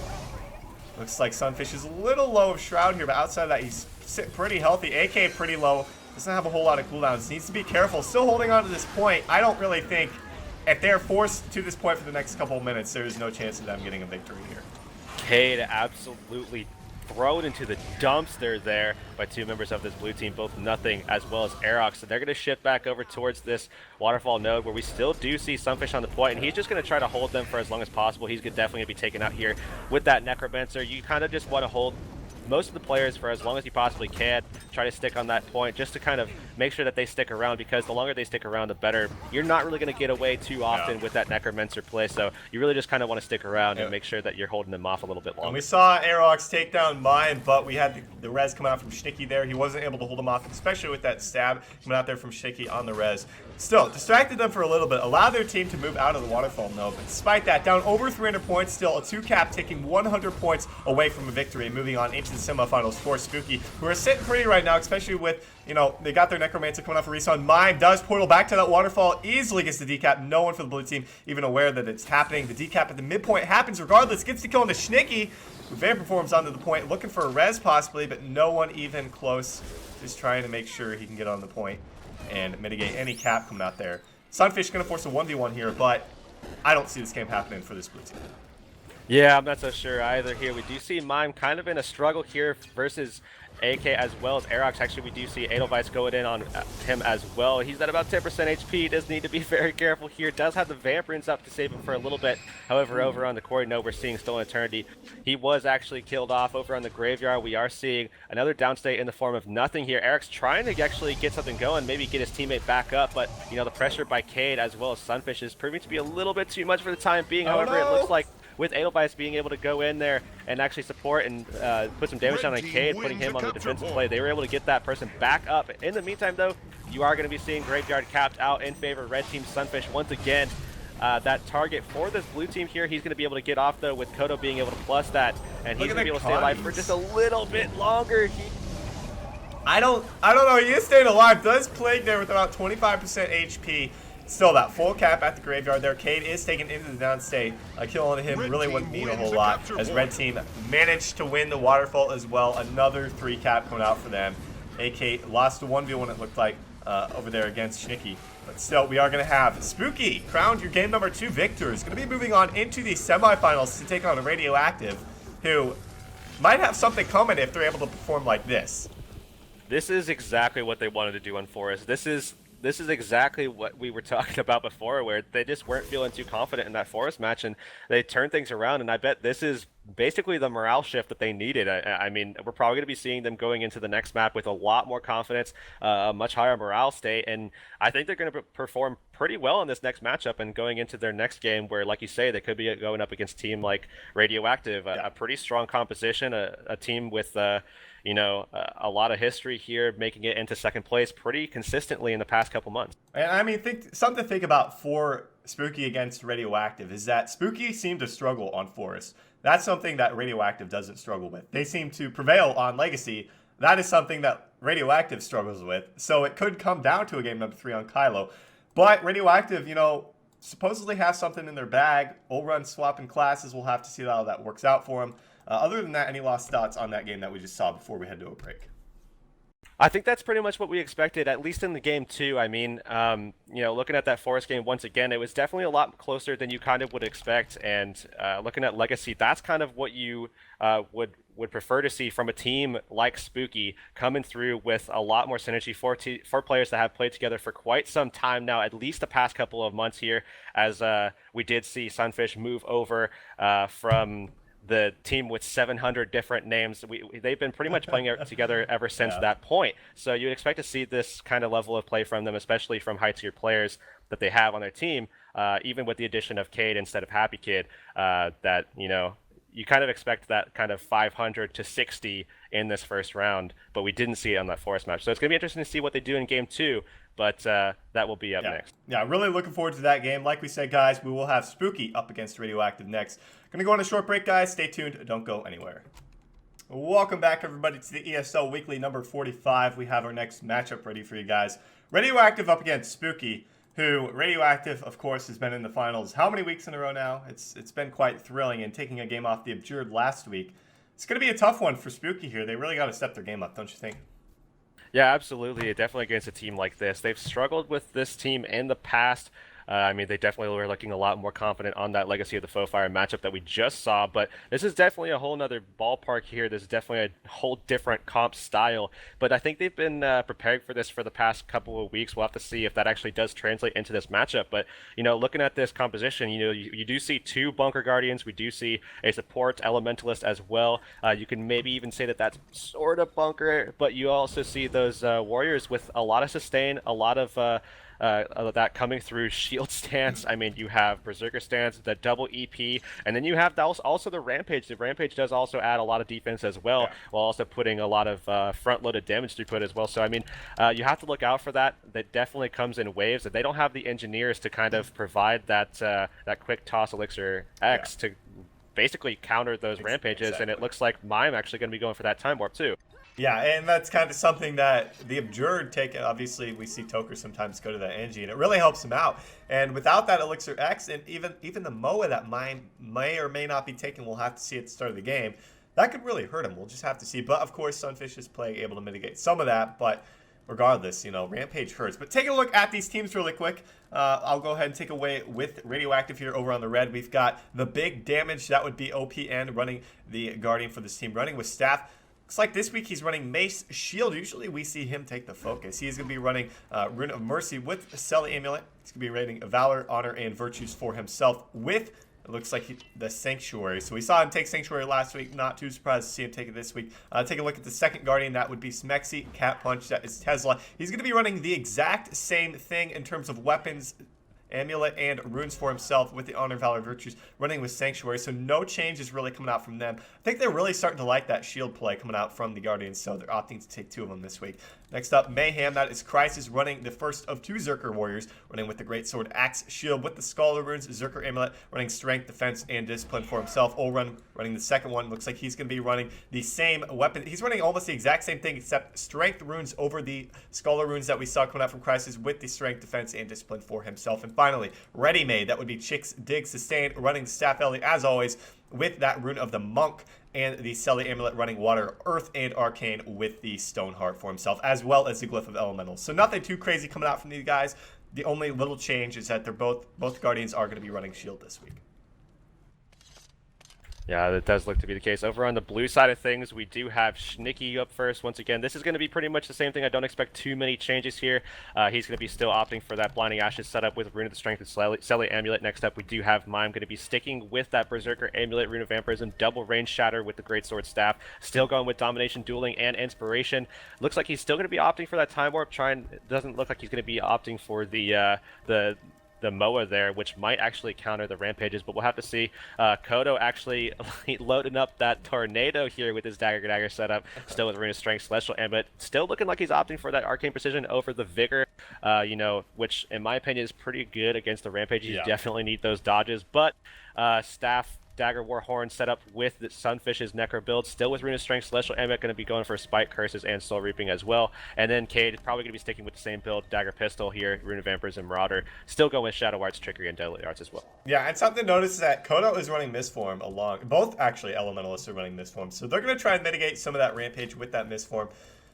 Looks like Sunfish is a little low of Shroud here, but outside of that, he's pretty healthy. AK pretty low. Doesn't have a whole lot of cooldowns. Needs to be careful. Still holding on to this point. I don't really think, if they're forced to this point for the next couple of minutes, there is no chance of them getting a victory here. Cade absolutely thrown into the dumpster there by two members of this blue team, both nothing, as well as Heurix. So they're going to shift back over towards this waterfall node, where we still do see Sunfish on the point, and he's just going to try to hold them for as long as possible. He's definitely going to be taken out here with that Necromancer. You kind of just want to hold most of the players for as long as you possibly can. Try to stick on that point just to kind of make sure that they stick around, because the longer they stick around, the better. You're not really going to get away too often with that Necromancer play, so you really just kind of want to stick around and make sure that you're holding them off a little bit longer. And we saw Heurix take down Mine, but we had the res come out from Schnicky there. He wasn't able to hold him off, especially with that stab coming out there from Schnicky on the res. Still, distracted them for a little bit, allowed their team to move out of the waterfall node, but despite that, down over 300 points, still a 2-cap, taking 100 points away from a victory, and moving on into the semifinals for Spoookie, who are sitting pretty right now, especially with, they got their Necromancer coming off a respawn. Mime does portal back to that waterfall, easily gets the decap. No one for the blue team even aware that it's happening. The decap at the midpoint happens regardless, gets the kill into Schnicky, who Vamp performs onto the point, looking for a res possibly, but no one even close. Just trying to make sure he can get on the point and mitigate any cap coming out there. Sunfish going to force a 1v1 here, but I don't see this game happening for this blue team. Yeah, I'm not so sure either here. We do see Mime kind of in a struggle here versus AK, as well as Heurix. Actually, we do see Edelweiss going in on him as well. He's at about 10% HP. Does need to be very careful here. Does have the Vamp runes up to save him for a little bit. However, over on the quarry node, we're seeing Stolen Eternity. He was actually killed off. Over on the graveyard, we are seeing another downstate in the form of nothing here. Heurix trying to actually get something going, maybe get his teammate back up, but the pressure by Cade as well as Sunfish is proving to be a little bit too much for the time being. However, it looks like with Edelweiss being able to go in there and actually support and put some damage down on Cade, putting him on the defensive play, they were able to get that person back up. In the meantime, though, you are going to be seeing Graveyard capped out in favor of Red Team Sunfish once again. That target for this blue team here, he's going to be able to get off, though, with Kodo being able to plus that, and he's going to be able to stay alive for just a little bit longer. I don't know. He is staying alive. Does Plague there with about 25% HP. Still, that full cap at the graveyard there. Cade is taken into the downstate. Killing him really wouldn't mean a whole lot, as Red Team managed to win the waterfall as well. Another 3-cap coming out for them. AK lost a 1v1, it looked like, over there against Schnicky. But still, we are going to have Spoookie crowned your game number 2 victors. Going to be moving on into the semifinals to take on a Radioactive, who might have something coming if they're able to perform like this. This is exactly what they wanted to do on Forest. This is exactly what we were talking about before, where they just weren't feeling too confident in that Forest match, and they turned things around, and I bet this is basically the morale shift that they needed. I mean, we're probably going to be seeing them going into the next map with a lot more confidence, a much higher morale state, and I think they're going to perform pretty well in this next matchup and going into their next game where, like you say, they could be going up against a team like Radioactive, a pretty strong composition, a team with a lot of history here, making it into second place pretty consistently in the past couple months. And I mean, something to think about for Spoookie against Radioactive is that Spoookie seemed to struggle on Forest. That's something that Radioactive doesn't struggle with. They seem to prevail on Legacy. That is something that Radioactive struggles with. So it could come down to a game number 3 on Kylo. But Radioactive, supposedly has something in their bag. Run swapping classes. We'll have to see how that works out for them. Other than that, any last thoughts on that game that we just saw before we head to a break? I think that's pretty much what we expected, at least in the game too. I mean, looking at that Forest game once again, it was definitely a lot closer than you kind of would expect. And looking at Legacy, that's kind of what you would prefer to see from a team like Spoookie, coming through with a lot more synergy for players that have played together for quite some time now, at least the past couple of months here, as we did see Sunfish move over from the team with 700 different names. They've been pretty much playing together ever since that point. So you'd expect to see this kind of level of play from them, especially from high-tier players that they have on their team, even with the addition of Cade instead of Happy Kid, that, you kind of expect that kind of 500 to 60 in this first round, but we didn't see it on that Forest match. So it's going to be interesting to see what they do in game 2, but that will be up next. Yeah, really looking forward to that game. Like we said, guys, we will have Spoookie up against Radioactive next. Going to go on a short break, guys. Stay tuned. Don't go anywhere. Welcome back, everybody, to the ESL Weekly number 45. We have our next matchup ready for you guys. Radioactive up against Spoookie, who Radioactive, of course, has been in the finals how many weeks in a row now? It's been quite thrilling, and taking a game off the Abjured last week. It's going to be a tough one for Spoookie here. They really got to step their game up, don't you think? Yeah, absolutely. Definitely against a team like this. They've struggled with this team in the past. I mean, they definitely were looking a lot more confident on that Legacy of the Foe Fire matchup that we just saw, but this is definitely a whole nother ballpark here. This is definitely a whole different comp style, but I think they've been preparing for this for the past couple of weeks. We'll have to see if that actually does translate into this matchup, but, looking at this composition, you do see 2 Bunker Guardians. We do see a support Elementalist as well. You can maybe even say that that's sort of Bunker, but you also see those Warriors with a lot of sustain, a lot of that coming through shield stance. I mean, you have Berserker stance, the double EP, and then you have also the Rampage. The Rampage does also add a lot of defense as well, while also putting a lot of front-loaded damage throughput as well. So, I mean, you have to look out for that. That definitely comes in waves. That they don't have the engineers to kind of provide that quick toss Elixir X to basically counter those Rampages, and it looks like Mime actually going to be going for that Time Warp too. Yeah, and that's kind of something that the Abjured take. Obviously, we see Toker sometimes go to that Engie, and it really helps him out. And without that Elixir X, and even the Moa that Mime may or may not be taking, we'll have to see at the start of the game. That could really hurt him. We'll just have to see. But, of course, Sunfish's play able to mitigate some of that. But regardless, Rampage hurts. But taking a look at these teams really quick, I'll go ahead and take away with Radioactive here over on the red. We've got the big damage. That would be OPN running the Guardian for this team, running with Staff. Looks like this week he's running Mace Shield. Usually we see him take the focus. He's going to be running Rune of Mercy with Selly Amulet. He's going to be rating Valor, Honor, and Virtues for himself with, it looks like, the Sanctuary. So we saw him take Sanctuary last week. Not too surprised to see him take it this week. Take a look at the second Guardian. That would be Smexy, Cat Punch. That is Tesla. He's going to be running the exact same thing in terms of weapons, Amulet, and runes for himself with the Honor, Valor, Virtues, running with Sanctuary. So no change is really coming out from them. I think they're really starting to like that shield play coming out from the Guardians, so they're opting to take 2 of them this week. Next up, Mayhem. That is Crisis running the first of 2 Zerker Warriors, running with the Greatsword Axe Shield with the Scholar Runes, Zerker Amulet, running Strength, Defense, and Discipline for himself. Olrun running the second one. Looks like he's going to be running the same weapon. He's running almost the exact same thing, except Strength Runes over the Scholar Runes that we saw coming out from Crisis with the Strength, Defense, and Discipline for himself. And finally, Ready Made. That would be Chicks, Dig, Sustain, running the Staff Ellie, as always, with that Rune of the Monk, and the Selly Amulet running Water, Earth, and Arcane with the Stoneheart for himself, as well as the Glyph of Elementals. So nothing too crazy coming out from these guys. The only little change is that they're both Guardians are going to be running Shield this week. Yeah, that does look to be the case. Over on the blue side of things, we do have Schnicky up first. Once again, this is going to be pretty much the same thing. I don't expect too many changes here. He's going to be still opting for that Blinding Ashes setup with Rune of the Strength and Selly Amulet. Next up, we do have Mime going to be sticking with that Berserker Amulet, Rune of Vampirism, double range Shatter with the Greatsword Staff. Still going with Domination, Dueling, and Inspiration. Looks like he's still going to be opting for that Time Warp. It doesn't look like he's going to be opting for the Moa there, which might actually counter the Rampages, but we'll have to see. Kodo actually loading up that Tornado here with his Dagger setup, still with Rune of Strength, Celestial Amulet, still looking like he's opting for that Arcane Precision over the Vigor. you know, which in my opinion is pretty good against the Rampage. You Yeah. definitely need those dodges, but Staff, Dagger, Warhorn set up with the Sunfish's Necro build, still with Runa Strength, Celestial Amulet going to be going for Spike, Curses, and Soul Reaping as well. And then Cade is probably going to be sticking with the same build, Dagger Pistol here, Runa Vampires, and Marauder. Still going with Shadow Arts, Trickery, and Deadly Arts as well. Yeah, and something to notice is that Kodo is running Mistform along. Both actually Elementalists are running Mistform, so they're going to try and mitigate some of that Rampage with that Mistform.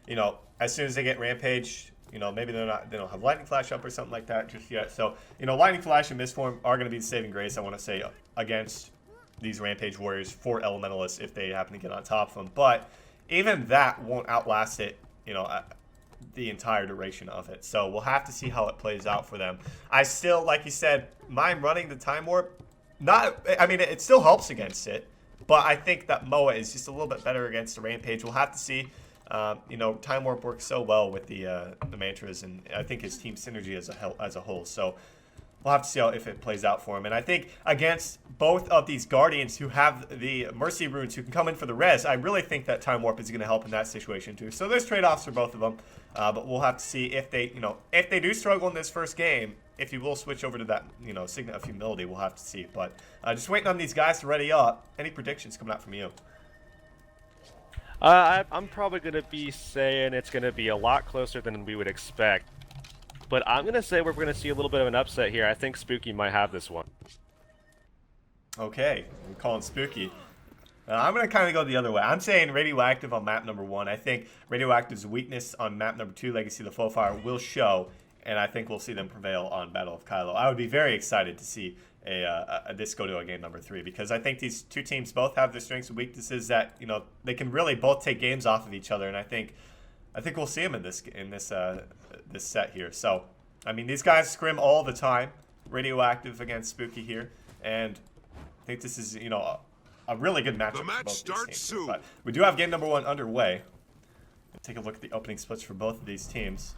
You know, as soon as they get Rampage, you know, maybe they don't have Lightning Flash up or something like that just yet. So, you know, Lightning Flash and Mistform are going to be the saving grace, I want to say, against these Rampage Warriors for Elementalists if they happen to get on top of them. But even that won't outlast it, you know, the entire duration of it. So we'll have to see how it plays out for them. I still, like you said, Mime running the Time Warp, I mean, it still helps against it, but I think that Moa is just a little bit better against the Rampage. We'll have to see. You know, Time Warp works so well with the Mantras, and I think his team synergy as a whole. So we'll have to see if it plays out for him. And I think against both of these Guardians who have the Mercy Runes who can come in for the res, I really think that Time Warp is going to help in that situation too. So there's trade-offs for both of them, but we'll have to see if they, you know, if they do struggle in this first game, if he will switch over to that, you know, Signet of Humility, we'll have to see. But just waiting on these guys to ready up. Any predictions coming out from you? I'm probably going to be saying it's going to be a lot closer than we would expect. But I'm going to say we're going to see a little bit of an upset here. I think Spoookie might have this one. Okay, I'm calling Spoookie. I'm going to kind of go the other way. I'm saying Radioactive on map number 1. I think Radioactive's weakness on map number 2, Legacy of the Foe Fire, will show, and I think we'll see them prevail on Battle of Kylo. I would be very excited to see this go to a game number 3, because I think these two teams both have their strengths and weaknesses that, you know, they can really both take games off of each other, and I think we'll see them in this set here. So, I mean, these guys scrim all the time. Radioactive against Spoookie here, and I think this is, you know, a really good matchup. The match starts soon. But we do have game number 1 underway. Take a look at the opening splits for both of these teams.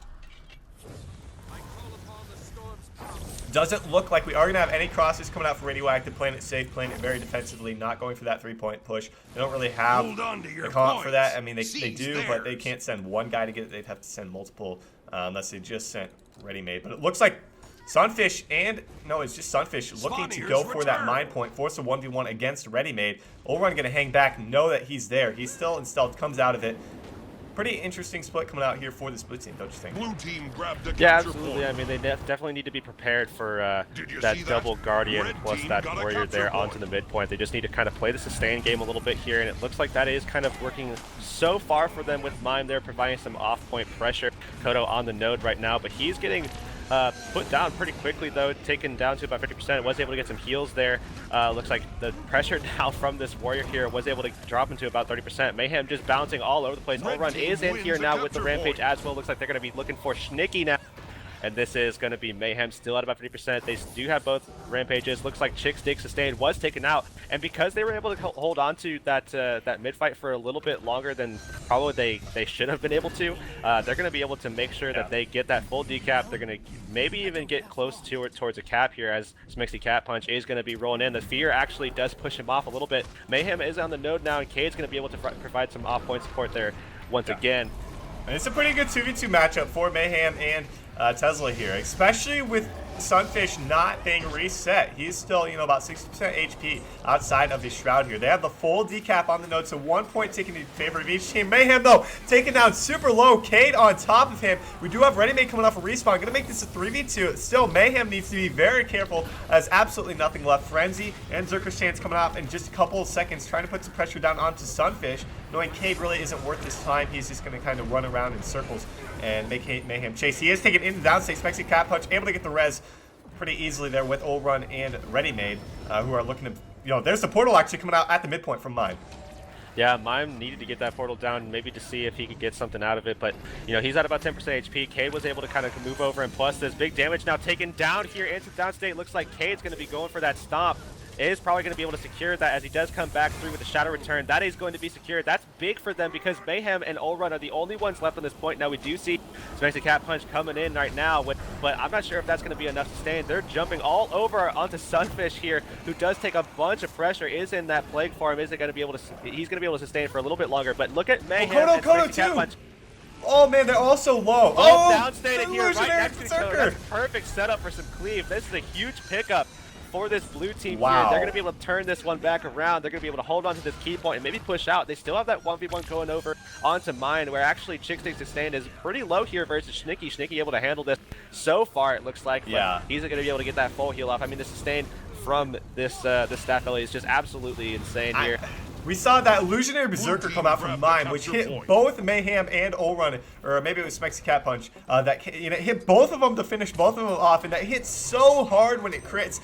Doesn't look like we are going to have any crosses coming out for Radioactive, playing it safe, playing it very defensively, not going for that 3-point push. They don't really have the comp for that. I mean, they do, but they can't send one guy to get it. They'd have to send multiple, unless they just sent Ready-Made. But it looks like Sunfish and, no, it's just Sunfish looking to go for that Mind Point, force a 1v1 against Ready-Made. Olrun going to hang back, know that he's there. He's still in stealth, comes out of it. Pretty interesting split coming out here for the split team, don't you think? Blue team grabbed the Yeah, capture absolutely. point. I mean, they definitely need to be prepared for that see that? double Guardian Red plus team that got a Warrior capture there point. onto the midpoint. They just need to kind of play the sustain game a little bit here, and it looks like that is kind of working so far for them with Mime there, providing some off-point pressure. Kodo on the node right now, but he's getting put down pretty quickly, though, taken down to about 50%. Was able to get some heals there. Looks like the pressure now from this Warrior here was able to drop into about 30%. Mayhem just bouncing all over the place. Olrun is in here now with the Rampage as well. Looks like they're going to be looking for Schnicky now. And this is going to be Mayhem still at about 50%. They do have both Rampages. Looks like Chick's Dig Sustained was taken out. And because they were able to hold on to that mid-fight for a little bit longer than probably they should have been able to, they're going to be able to make sure that they get that full decap. They're going to maybe even get close to it towards a cap here, as Smixy Cat Punch is going to be rolling in. The Fear actually does push him off a little bit. Mayhem is on the node now, and Cade's going to be able to provide some off-point support there once again. And it's a pretty good 2v2 matchup for Mayhem and Tesla here, especially with Sunfish not being reset. He's still, you know, about 60% HP outside of his Shroud here. They have the full decap on the node, so 1 point taken in favor of each team. Mayhem, though, taken down super low. Cade on top of him. We do have Ready-Made coming off a respawn. Going to make this a 3v2. Still, Mayhem needs to be very careful. Has absolutely nothing left. Frenzy and Zerker's chance coming off in just a couple of seconds, trying to put some pressure down onto Sunfish. Knowing Cade really isn't worth his time, he's just going to kind of run around in circles and make Mayhem chase. He is taken into the downstage. Smexy Cat Punch, able to get the res pretty easily there with Olrun and Ready-Made, who are looking to, you know, there's the portal actually coming out at the midpoint from Mime. Yeah, Mime needed to get that portal down maybe to see if he could get something out of it, but, you know, he's at about 10% HP. Cade was able to kind of move over, and plus this big damage now taken down here into downstate. Looks like Cade's going to be going for that stomp. Is probably going to be able to secure that as he does come back through with the Shadow Return. That is going to be secured. That's big for them because Mayhem and Olrun are the only ones left on this point. Now we do see Smexy Cat Punch coming in right now, but I'm not sure if that's going to be enough to sustain. They're jumping all over onto Sunfish here, who does take a bunch of pressure, is in that Plague Form. Isn't going to be able to, he's going to be able to sustain for a little bit longer, but look at Mayhem and Smexy Cat Punch. Oh man, they're also low. Oh, downstated here, right illusionary next to each other. berserker. That's perfect setup for some cleave. This is a huge pickup for this blue team Wow. here. They're going to be able to turn this one back around. They're going to be able to hold on to this key point and maybe push out. They still have that 1v1 going over onto mine, where actually Chickstick's sustain is pretty low here versus Schnicky. Schnicky able to handle this so far, it looks like. Yeah. But he's going to be able to get that full heal off. I mean, the sustain from this staff LA is just absolutely insane here. We saw that illusionary berserker come out from mine, which hit both Mayhem and Olrun, or maybe it was Smexy Cat Punch. That hit both of them to finish both of them off, and that hit so hard when it crits.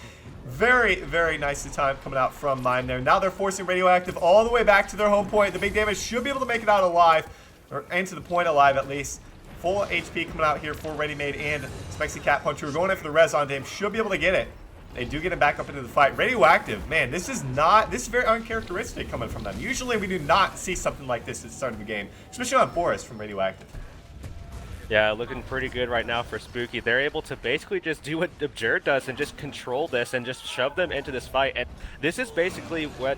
Very, very nicely timed coming out from mine there. Now they're forcing Radioactive all the way back to their home point. The big damage should be able to make it out alive, or into the point alive at least. Full HP coming out here for Ready Made and Smexy Cat Punch, who are going in for the res on him. Should be able to get it. They do get him back up into the fight. Radioactive, man, this is very uncharacteristic coming from them. Usually we do not see something like this at the start of the game, especially on Boris from Radioactive. Yeah, looking pretty good right now for Spoookie. They're able to basically just do what Abjured does and just control this and just shove them into this fight. And this is basically what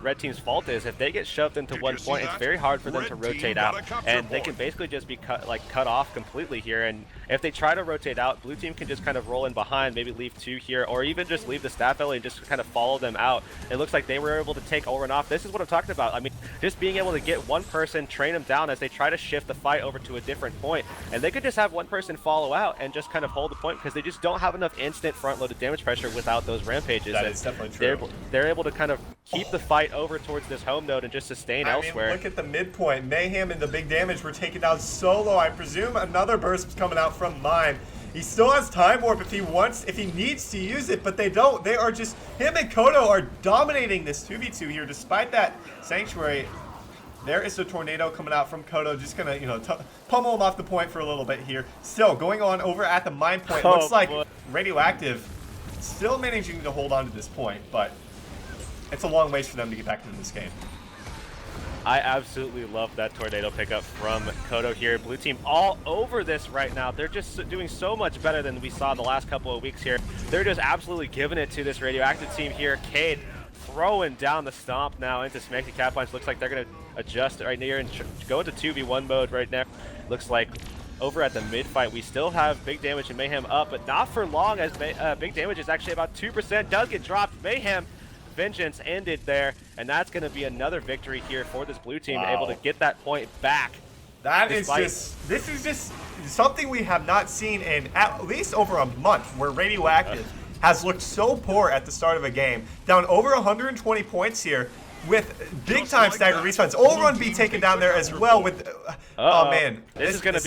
Red Team's fault is. If they get shoved into one point, it's very hard for them to rotate out. And they can basically just be cut off completely here. And if they try to rotate out, Blue Team can just kind of roll in behind, maybe leave 2 here, or even just leave the staff LA and just kind of follow them out. It looks like they were able to take Olrun off. This is what I'm talking about. I mean, just being able to get one person, train them down as they try to shift the fight over to a different point. And they could just have one person follow out and just kind of hold the point because they just don't have enough instant front-loaded damage pressure without those rampages. That is definitely true. They're able to kind of keep the fight over towards this home node and just sustain elsewhere. Mean, look at the midpoint. Mayhem and the big damage were taken down solo. I presume another burst was coming out from mine. He still has Time Warp if he needs to use it, but they don't. They are just, him and Kodo are dominating this 2v2 here despite that Sanctuary. There is a tornado coming out from Kodo, just gonna, pummel him off the point for a little bit here. Still going on over at the mine point. Looks like Radioactive still managing to hold on to this point, but it's a long ways for them to get back into this game. I absolutely love that tornado pickup from Kodo here. Blue Team all over this right now. They're just doing so much better than we saw the last couple of weeks here. They're just absolutely giving it to this Radioactive team here. Cade throwing down the stomp now into Smexy Cat Punch. Looks like they're going to adjust right here and go into 2v1 mode right now. Looks like over at the mid fight, we still have Big Damage and Mayhem up, but not for long as Big Damage is actually about 2%. Does get dropped. Mayhem Vengeance ended there, and that's going to be another victory here for this blue team, able to get that point back. This is just something we have not seen in at least over a month, where Radioactive has looked so poor at the start of a game. Down over 120 points here with big time staggered respawns. Olrun be taken down there as well with oh man. This is going to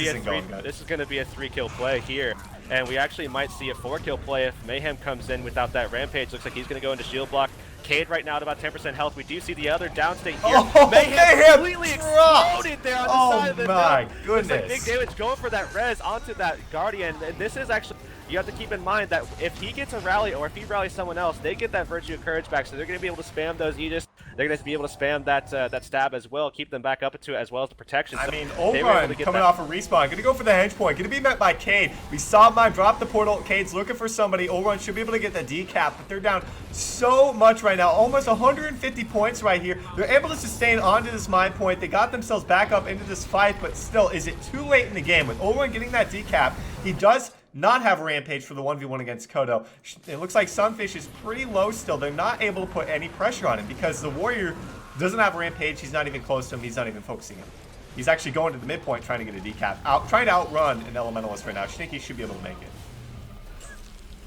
be a 3-kill play here. And we actually might see a 4-kill play if Mayhem comes in without that rampage. Looks like he's going to go into shield block. Cade right now at about 10% health. We do see the other downstate here. Oh, Mayhem completely exploded there on the side of the my node. goodness. Looks like Big Damage going for that res onto that Guardian. And this is actually, you have to keep in mind that if he gets a rally or if he rallies someone else, they get that Virtue of Courage back. So they're going to be able to spam those Aegis. They're going to be able to spam that stab as well, keep them back up into it as well as the protection. I mean, Olrun coming off a respawn, going to go for the henge point, going to be met by Cade. We saw mine drop the portal. Cade's looking for somebody. Olrun should be able to get the decap, but they're down so much right now, almost 150 points right here. They're able to sustain onto this mine point. They got themselves back up into this fight, but still, is it too late in the game? With Olrun getting that decap, he does not have a rampage for the 1v1 against Kodo. It looks like Sunfish is pretty low still. They're not able to put any pressure on him because the Warrior doesn't have a rampage. He's not even close to him. He's not even focusing him. He's actually going to the midpoint trying to get a decap. Trying to outrun an Elementalist right now. I think he should be able to make it.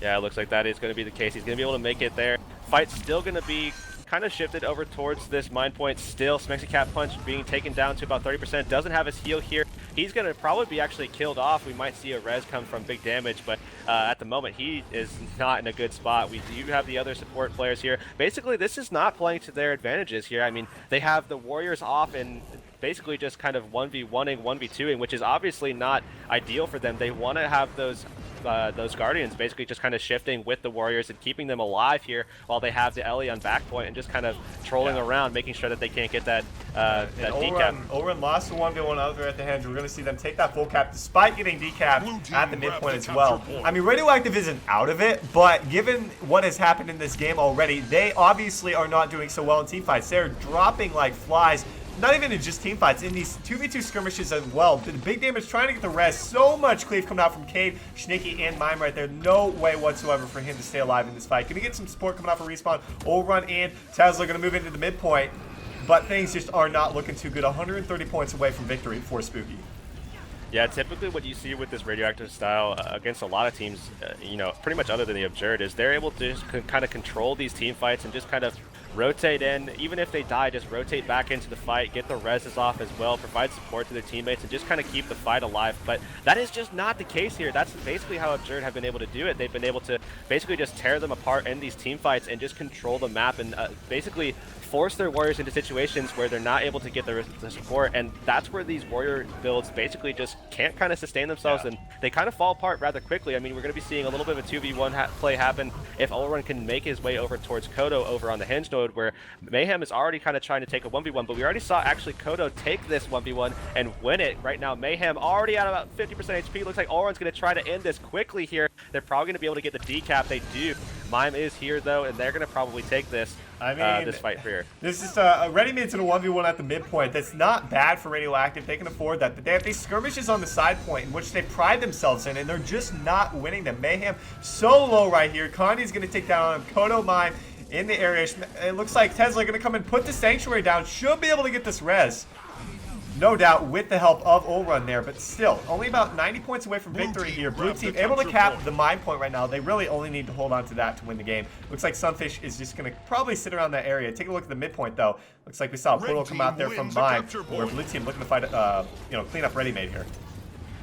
Yeah, it looks like that is going to be the case. He's going to be able to make it there. Fight's still going to be kind of shifted over towards this mine point still. Smexy Cat Punch being taken down to about 30%. Doesn't have his heal here. He's going to probably be actually killed off. We might see a res come from Big Damage, but at the moment he is not in a good spot. We do have the other support players here. Basically, this is not playing to their advantages here. I mean, they have the Warriors off and basically just kind of 1v1ing, 2ing, which is obviously not ideal for them. They want to have those Guardians basically just kind of shifting with the Warriors and keeping them alive here while they have the Ellie on back point and just kind of trolling around, making sure that they can't get that decap. Olrun lost the 1v1 over at the Henge. We're going to see them take that full cap despite getting decap at the midpoint as well. I mean, Radioactive isn't out of it, but given what has happened in this game already, they obviously are not doing so well in teamfights. They're dropping like flies. not even in just team fights, in these 2v2 skirmishes as well. The big damage trying to get the res. So much cleave coming out from Cade, Sneaky, and Mime right there. No way whatsoever for him to stay alive in this fight. Gonna get some support coming out from Respawn. Overrun and Tesla gonna move into the midpoint, but things just are not looking too good. 130 points away from victory for Spoookie. Yeah, typically what you see with this Radioactive style against a lot of teams, you know, pretty much other than the Abjured, is they're able to just kind of control these team fights and just kind of rotate in. Even if they die, just rotate back into the fight, get the reses off as well, provide support to their teammates, and just kind of keep the fight alive. But that is just not the case here. That's basically how Abjured have been able to do it. They've been able to basically just tear them apart in these team fights and just control the map and basically force their warriors into situations where they're not able to get the support, and that's where these warrior builds basically just can't kind of sustain themselves, and they kind of fall apart rather quickly. I mean, we're going to be seeing a little bit of a 2v1 play happen if Ulrun can make his way over towards Kodo over on the Hinge node, where Mayhem is already kind of trying to take a 1v1, but we already saw actually Kodo take this 1v1 and win it. Right now, Mayhem already at about 50% HP. Looks like Ulrun's going to try to end this quickly here. They're probably going to be able to get the decap. They do. Mime is here, though, and they're going to probably take this. I mean, this fight here. This is a ready-made to the 1v1 at the midpoint. That's not bad for Radioactive. They can afford that. But they have these skirmishes on the side point in which they pride themselves in, and they're just not winning them. Mayhem so low right here. Condi's going to take down on him. Kodo Mime in the area. It looks like Tesla going to come and put the Sanctuary down. Should be able to get this res. No doubt with the help of Ulrun there, but still, only about 90 points away from victory here. Blue team able to cap the mine point right now. They really only need to hold on to that to win the game. Looks like Sunfish is just going to probably sit around that area. Take a look at the midpoint, though. Looks like we saw a portal come out there from mine, where Blue team looking to fight, clean up ready made here.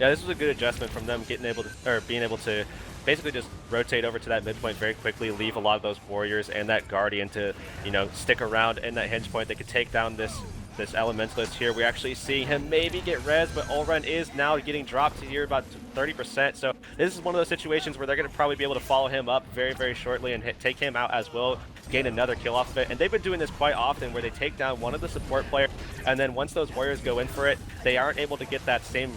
Yeah, this was a good adjustment from them being able to basically just rotate over to that midpoint very quickly, leave a lot of those warriors and that guardian to, you know, stick around in that hinge point. They could take down this elementalist here. We actually see him maybe get res, but Ulrun is now getting dropped to here about 30%. So this is one of those situations where they're going to probably be able to follow him up very, very shortly and take him out as well, gain another kill off of it. And they've been doing this quite often where they take down one of the support players, and then once those warriors go in for it, they aren't able to get that same,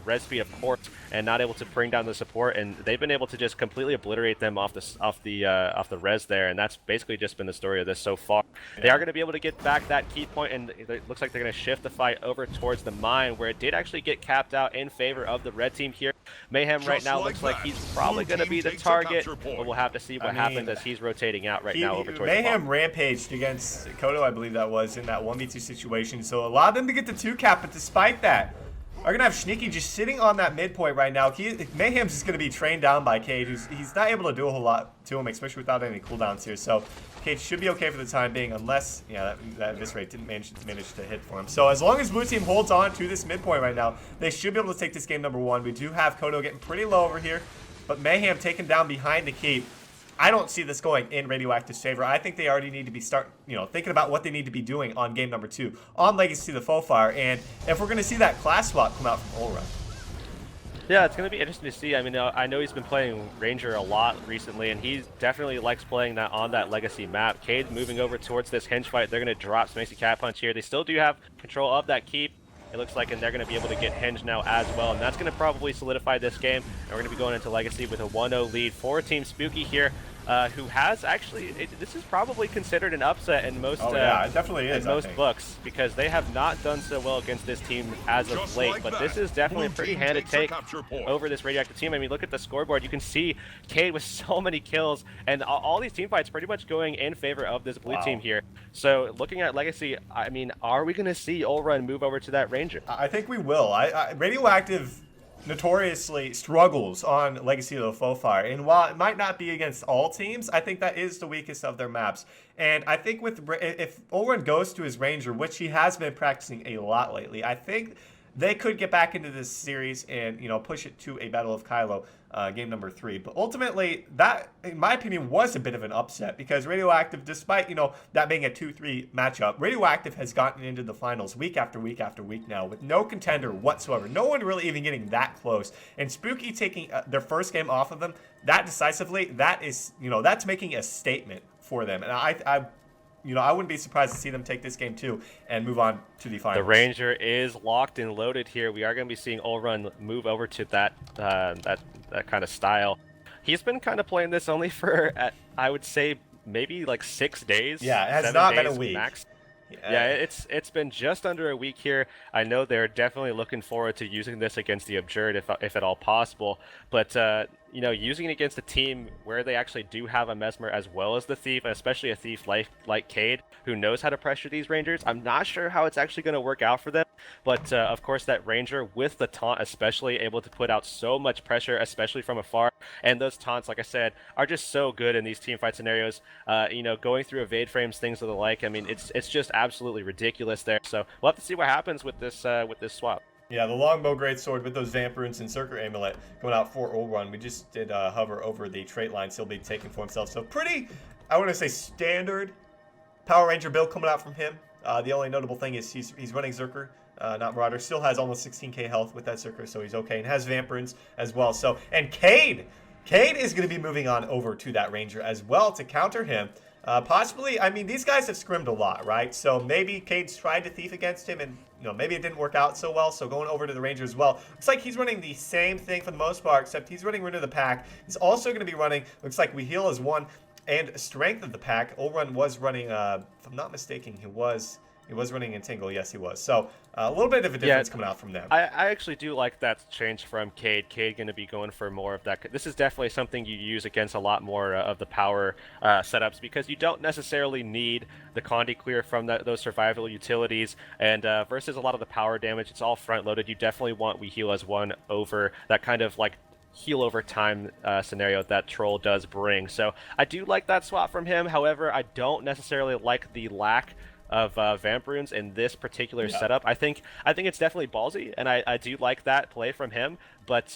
res speed, of course, and not able to bring down the support. And they've been able to just completely obliterate them off the res there. And that's basically just been the story of this so far. Yeah. They are going to be able to get back that key point, and it looks like they're going to shift the fight over towards the mine, where it did actually get capped out in favor of the red team here. Mayhem right now looks like he's probably going to be the target, but we'll have to see what happens as he's rotating out right now over towards Mayhem the rampaged against Kodo, I believe that was, in that 1v2 situation, so allowed them to get the 2 cap, but despite that, are going to have Sneaky just sitting on that midpoint right now. Mayhem's just going to be trained down by Cade, he's not able to do a whole lot to him, especially without any cooldowns here. So Cade should be okay for the time being, unless, that Eviscerate didn't manage to hit for him. So as long as Blue Team holds on to this midpoint right now, they should be able to take this game number 1. We do have Kodo getting pretty low over here, but Mayhem taken down behind the keep. I don't see this going in Radioactive's favor. I think they already need to be thinking about what they need to be doing on game number 2 on Legacy of the Fofire, and if we're going to see that class swap come out from Ulrun. Yeah, it's going to be interesting to see. I mean, I know he's been playing Ranger a lot recently, and he definitely likes playing that on that Legacy map. Cade moving over towards this hinge fight. They're going to drop some Cat Punch here. They still do have control of that keep, it looks like, and they're going to be able to get Hinge now as well, and that's going to probably solidify this game. And we're going to be going into Legacy with a 1-0 lead for Team Spoookie here, who has actually, this is probably considered an upset in most it definitely is, in most books, because they have not done so well against this team as of late. But this is definitely a pretty handy take over this Radioactive team. I mean, look at the scoreboard. You can see Cade with so many kills, and all these team fights pretty much going in favor of this blue team here. So looking at Legacy, I mean, are we going to see Ulrun move over to that Ranger? I think we will. Radioactive notoriously struggles on Legacy of the Fofire, and while it might not be against all teams, I think that is the weakest of their maps. And I think if Ulrun goes to his Ranger, which he has been practicing a lot lately, I think they could get back into this series and push it to a Battle of Kylo, game number 3. But ultimately, that, in my opinion, was a bit of an upset, because Radioactive, despite that being a 2-3 matchup, Radioactive has gotten into the finals week after week after week now with no contender whatsoever. No one really even getting that close. And Spoookie taking their first game off of them that decisively, that is, that's making a statement for them. And I wouldn't be surprised to see them take this game too and move on to the finals. The Ranger is locked and loaded here. We are going to be seeing Ulrun move over to that kind of style. He's been kind of playing this only for, I would say, maybe like 6 days. Yeah, it has not been a week. Max. Yeah, it's been just under a week here. I know they're definitely looking forward to using this against the Abjured if at all possible. But you know, using it against a team where they actually do have a Mesmer as well as the Thief, and especially a Thief like Cade, who knows how to pressure these Rangers, I'm not sure how it's actually going to work out for them. But of course, that Ranger with the taunt, especially able to put out so much pressure, especially from afar. And those taunts, like I said, are just so good in these team fight scenarios. You know, going through evade frames, things of the like. I mean, it's just absolutely ridiculous there. So we'll have to see what happens with this swap. Yeah, the longbow greatsword with those Vamp Runes and Circuit Amulet going out for Ulrun. We just did hover over the trait lines he'll be taking for himself. So pretty, I want to say, standard Power Ranger build coming out from him. The only notable thing is he's running Zerker, not Marauder. Still has almost 16k health with that Zerker, so he's okay. And has Vamp Runes as well. So, and Cade is going to be moving on over to that Ranger as well to counter him. Possibly, I mean, these guys have scrimmed a lot, right? So maybe Cade's tried to Thief against him, and you know, maybe it didn't work out so well. So going over to the Ranger as well. Looks like he's running the same thing for the most part, except he's running Rid of the Pack. He's also going to be running, looks like We Heal as one, and Strength of the Pack. Ulrun was running, if I'm not mistaken, he was running Entangle. Yes, he was. So a little bit of a difference coming out from them. I actually do like that change from Cade. Cade going to be going for more of that. This is definitely something you use against a lot more of the power setups, because you don't necessarily need the Condi clear from those survival utilities. And versus a lot of the power damage, it's all front loaded. You definitely want We Heal as one over that kind of like heal over time scenario that Troll does bring. So I do like that swap from him. However, I don't necessarily like the lack of Vamp Runes in this particular setup. I think it's definitely ballsy, and I do like that play from him. But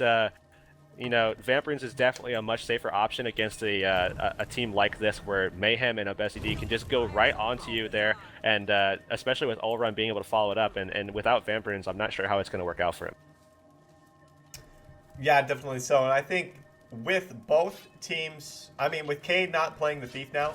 you know, Vamp Runes is definitely a much safer option against a team like this, where Mayhem and Obesity can just go right onto you there, and especially with Ulrun being able to follow it up. And without Vamp Runes, I'm not sure how it's going to work out for him. Yeah, definitely so. And I think with both teams, I mean, with Cade not playing the Thief now,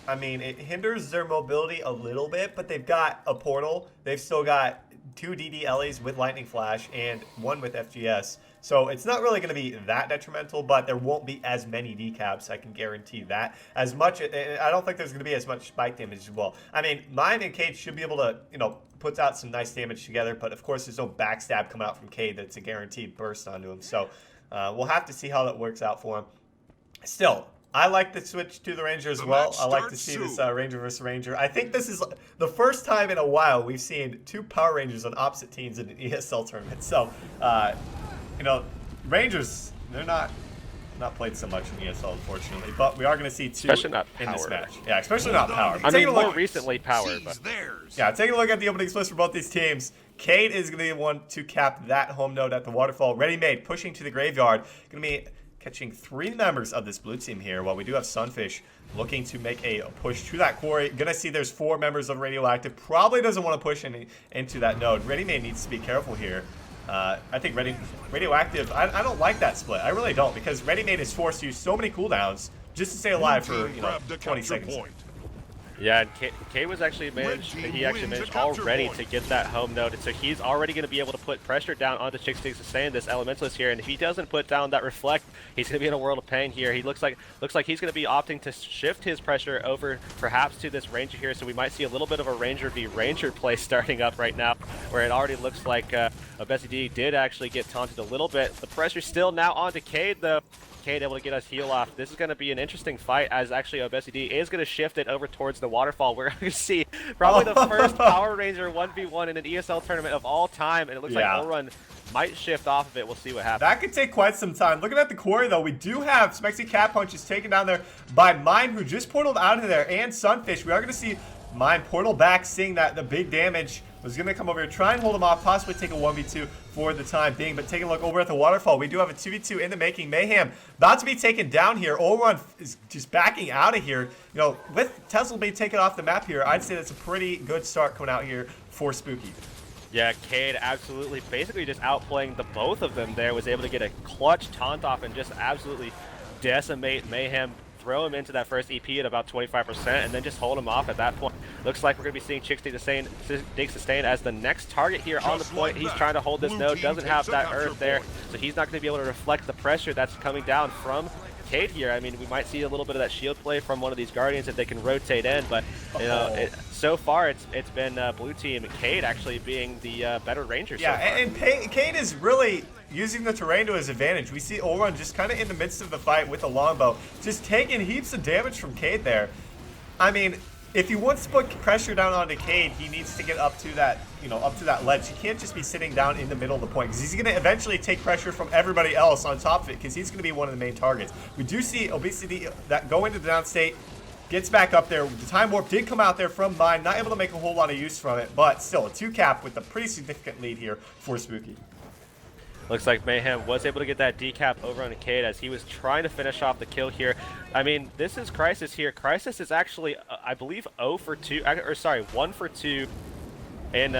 I mean, it hinders their mobility a little bit, but they've got a portal. They've still got 2 DD with Lightning Flash and 1 with FGS. So it's not really going to be that detrimental, but there won't be as many decaps, I can guarantee that. As much, I don't think there's going to be as much spike damage as well. I mean, Mime and Cade should be able to, you know, put out some nice damage together, but of course there's no backstab coming out from Cade that's a guaranteed burst onto him. So we'll have to see how that works out for him. Still, I like the switch to the Ranger as well. I like to see this Ranger versus Ranger. I think this is the first time in a while we've seen 2 Power Rangers on opposite teams in an ESL tournament. So, you know, Rangers, they're not played so much in ESL, unfortunately. But we are going to see 2 especially not in this Power. match. Yeah, especially not Power. I mean, more recently Power. But yeah, taking a look at the opening splits for both these teams. Cade is going to be the one to cap that home node at the waterfall. Ready made, pushing to the graveyard. Going to be catching 3 members of this blue team here, while we do have Sunfish looking to make a push to that quarry. Gonna see there's 4 members of Radioactive. Probably doesn't want to push into that node. Ready-made needs to be careful here. I think Radioactive, I don't like that split. I really don't, because Ready-made is forced to use so many cooldowns just to stay alive for, you know, 20 seconds. Yeah, and K was actually managed. He actually managed already to get that home node, and so he's already going to be able to put pressure down onto Chick Sustain, this Elementalist here. And if he doesn't put down that Reflect, he's going to be in a world of pain here. He looks like he's going to be opting to shift his pressure over, perhaps to this Ranger here. So we might see a little bit of a Ranger v Ranger play starting up right now, where it already looks like Obesity did actually get taunted a little bit. The pressure still now onto Cade though. Cade able to get us heal off. This is going to be an interesting fight, as actually Obesity is going to shift it over towards the waterfall. We're going to see probably the first Power Ranger 1v1 in an ESL tournament of all time, and it looks like Ulrun might shift off of it. We'll see what happens. That could take quite some time. Looking at the quarry, though, we do have Smexy Cat Punches taken down there by Mime, who just portaled out of there, and Sunfish. We are going to see Mime portal back, seeing that the big damage was going to come over here, try and hold him off, possibly take a 1v2 for the time being. But taking a look over at the waterfall, we do have a 2v2 in the making. Mayhem about to be taken down here. Ulrun is just backing out of here. You know, with Tesla being taken off the map here, I'd say that's a pretty good start coming out here for Spoookie. Yeah, Cade absolutely basically just outplaying the both of them there, was able to get a clutch taunt off and just absolutely decimate Mayhem, throw him into that first EP at about 25%, and then just hold him off at that point. Looks like we're going to be seeing Chick Sustain as the next target here on the point. He's trying to hold this node, doesn't have that Earth there, so he's not going to be able to reflect the pressure that's coming down from Cade here. I mean, we might see a little bit of that shield play from one of these Guardians if they can rotate in, but you know, so far it's been blue team, Cade actually being the better Ranger so far. And Cade is really using the terrain to his advantage. We see Olrun just kind of in the midst of the fight with the longbow, just taking heaps of damage from Cade there. I mean, if he wants to put pressure down onto Cade, he needs to get up to that, you know, up to that ledge. He can't just be sitting down in the middle of the point because he's going to eventually take pressure from everybody else on top of it because he's going to be one of the main targets. We do see Obesity that go into the downstate, gets back up there. The Time Warp did come out there from Mine, not able to make a whole lot of use from it, but still a 2-cap with a pretty significant lead here for Spoookie. Looks like Mayhem was able to get that decap over on Cade as he was trying to finish off the kill here. I mean, this is Crisis here. Crisis is actually, I believe, 0 for 2, or sorry, 1 for 2 in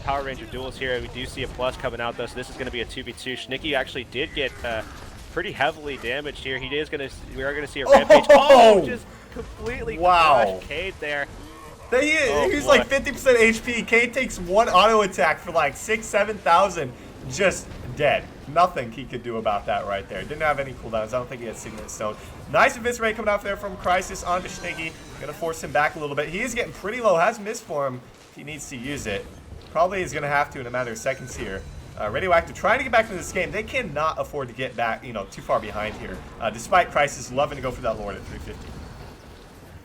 Power Ranger duels here. We do see a plus coming out though, so this is going to be a 2v2. Schnicky actually did get pretty heavily damaged here. We are going to see a rampage. Oh, just completely crushed Cade there. He's like 50% HP. Cade takes one auto attack for like 6,000-7,000. Just dead. Nothing he could do about that right there. Didn't have any cooldowns. I don't think he had Signet Stone. Nice eviscerate coming out there from Crisis onto Schnicky. Gonna force him back a little bit. He is getting pretty low. Has missed for him if he needs to use it. Probably is gonna have to in a matter of seconds here. Radioactive trying to get back into this game. They cannot afford to get back, you know, too far behind here. Despite Crisis loving to go for that Lord at 350.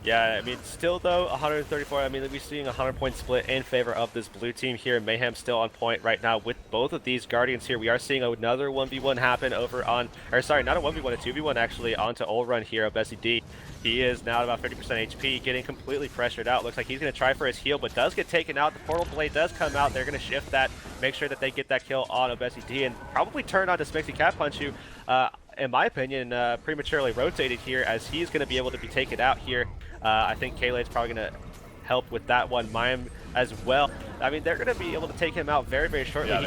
Yeah, I mean, still though, 134. I mean, we're seeing a 100-point split in favor of this blue team here. Mayhem still on point right now with both of these Guardians here. We are seeing another 1v1 happen over on, or sorry, not a 1v1, a 2v1 actually onto Olrun here of SED. He is now at about 50% HP, getting completely pressured out. Looks like he's going to try for his heal, but does get taken out. The Portal Blade does come out. They're going to shift that, make sure that they get that kill on ObesiD, and probably turn on to Smixy Cat Punch, who, in my opinion, prematurely rotated here as he's going to be able to be taken out here. I think Kaylade's probably going to help with that one. Mime as well. I mean, they're going to be able to take him out very, very shortly. Yeah,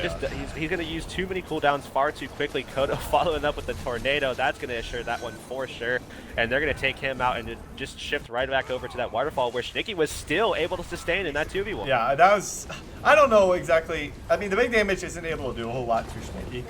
he's going to use too many cooldowns far too quickly. Kodo following up with the Tornado. That's going to assure that one for sure. And they're going to take him out and just shift right back over to that waterfall where Schnicky was still able to sustain in that 2v1. Yeah, that was... I don't know exactly... I mean, the big damage isn't able to do a whole lot to Schnicky.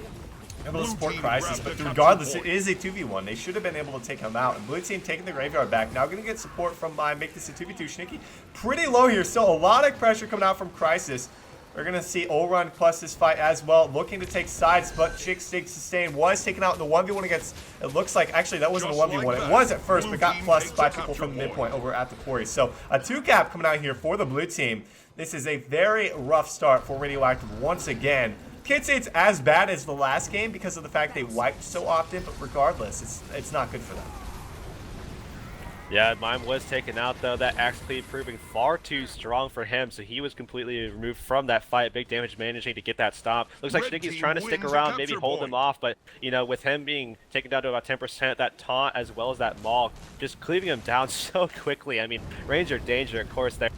Able to support Crisis, but regardless, it is a 2v1. They should have been able to take him out. And blue team taking the graveyard back. Now going to get support from Mime, make this a 2v2. Schnicky pretty low here. Still a lot of pressure coming out from Crisis. We're going to see Olrun plus this fight as well. Looking to take sides, but Chick Stig Sustain was taken out in the 1v1 against, it looks like, actually that wasn't a 1v1. It was at first, but got plussed by people from the midpoint over at the quarry. So a 2-cap coming out here for the blue team. This is a very rough start for Radioactive once again. Can't say it's as bad as the last game because of the fact they wiped so often, but regardless, it's not good for them. Yeah, Mime was taken out though. That axe cleave proving far too strong for him, so he was completely removed from that fight. Big damage managing to get that stop. Looks like Schnicky's trying to stick around, maybe hold him off, but you know, with him being taken down to about 10%, that taunt as well as that maul, just cleaving him down so quickly. I mean, Ranger danger, of course, there.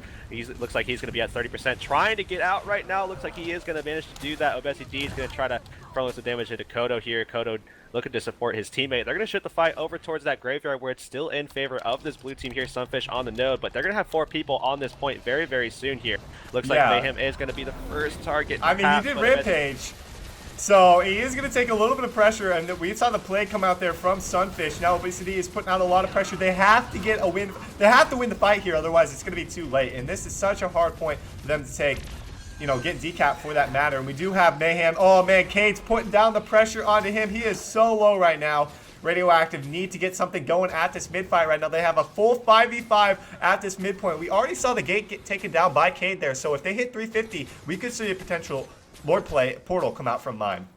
Looks like he's going to be at 30%. Trying to get out right now. Looks like he is going to manage to do that. ObesiD is going to try to front load some damage into Kodo here. Kodo looking to support his teammate. They're going to shift the fight over towards that graveyard where it's still in favor of this blue team here. Sunfish on the node, but they're going to have 4 people on this point very, very soon here. Looks like Mayhem is going to be the first target. I mean, he did Rampage. So he is going to take a little bit of pressure, and we saw the play come out there from Sunfish. Now ObesiD is putting out a lot of pressure. They have to get a win. They have to win the fight here, otherwise it's going to be too late. And this is such a hard point for them to take, you know, get decap for that matter. And we do have Mayhem. Oh man, Cade's putting down the pressure onto him. He is so low right now. Radioactive need to get something going at this mid fight right now. They have a full 5v5 at this midpoint. We already saw the gate get taken down by Cade there. So if they hit 350, we could see a potential Lord play portal come out from Mime.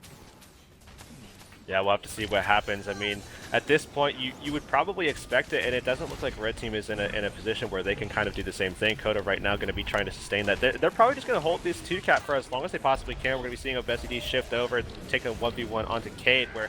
Yeah, we'll have to see what happens. I mean, at this point, you would probably expect it, and it doesn't look like Red Team is in a position where they can kind of do the same thing. Kodo right now going to be trying to sustain that. They're probably just going to hold this 2-cap for as long as they possibly can. We're going to be seeing ObesiD shift over, take a 1v1 onto Cade, where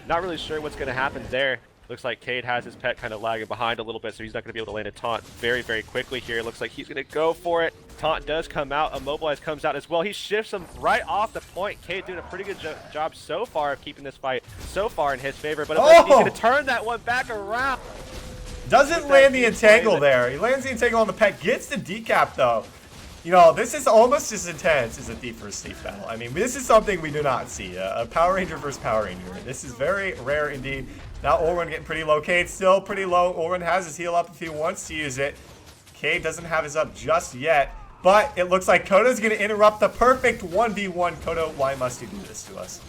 not really sure what's going to happen there. Looks like Cade has his pet kind of lagging behind a little bit, so he's not going to be able to land a taunt very, very quickly here. Looks like he's going to go for it. Taunt does come out. Immobilize comes out as well. He shifts him right off the point. Cade doing a pretty good job so far of keeping this fight so far in his favor, but he's going to turn that one back around. Doesn't land the entangle there. He lands the entangle on the pet, gets the decap though. You know, this is almost as intense as a Thief versus Thief battle. I mean, this is something we do not see. A Power Ranger versus Power Ranger. This is very rare indeed. Now, Orwin getting pretty low. Cade still pretty low. Orwin has his heal up if he wants to use it. Cade doesn't have his up just yet. But it looks like Kodo's going to interrupt the perfect 1v1. Kodo, why must you do this to us?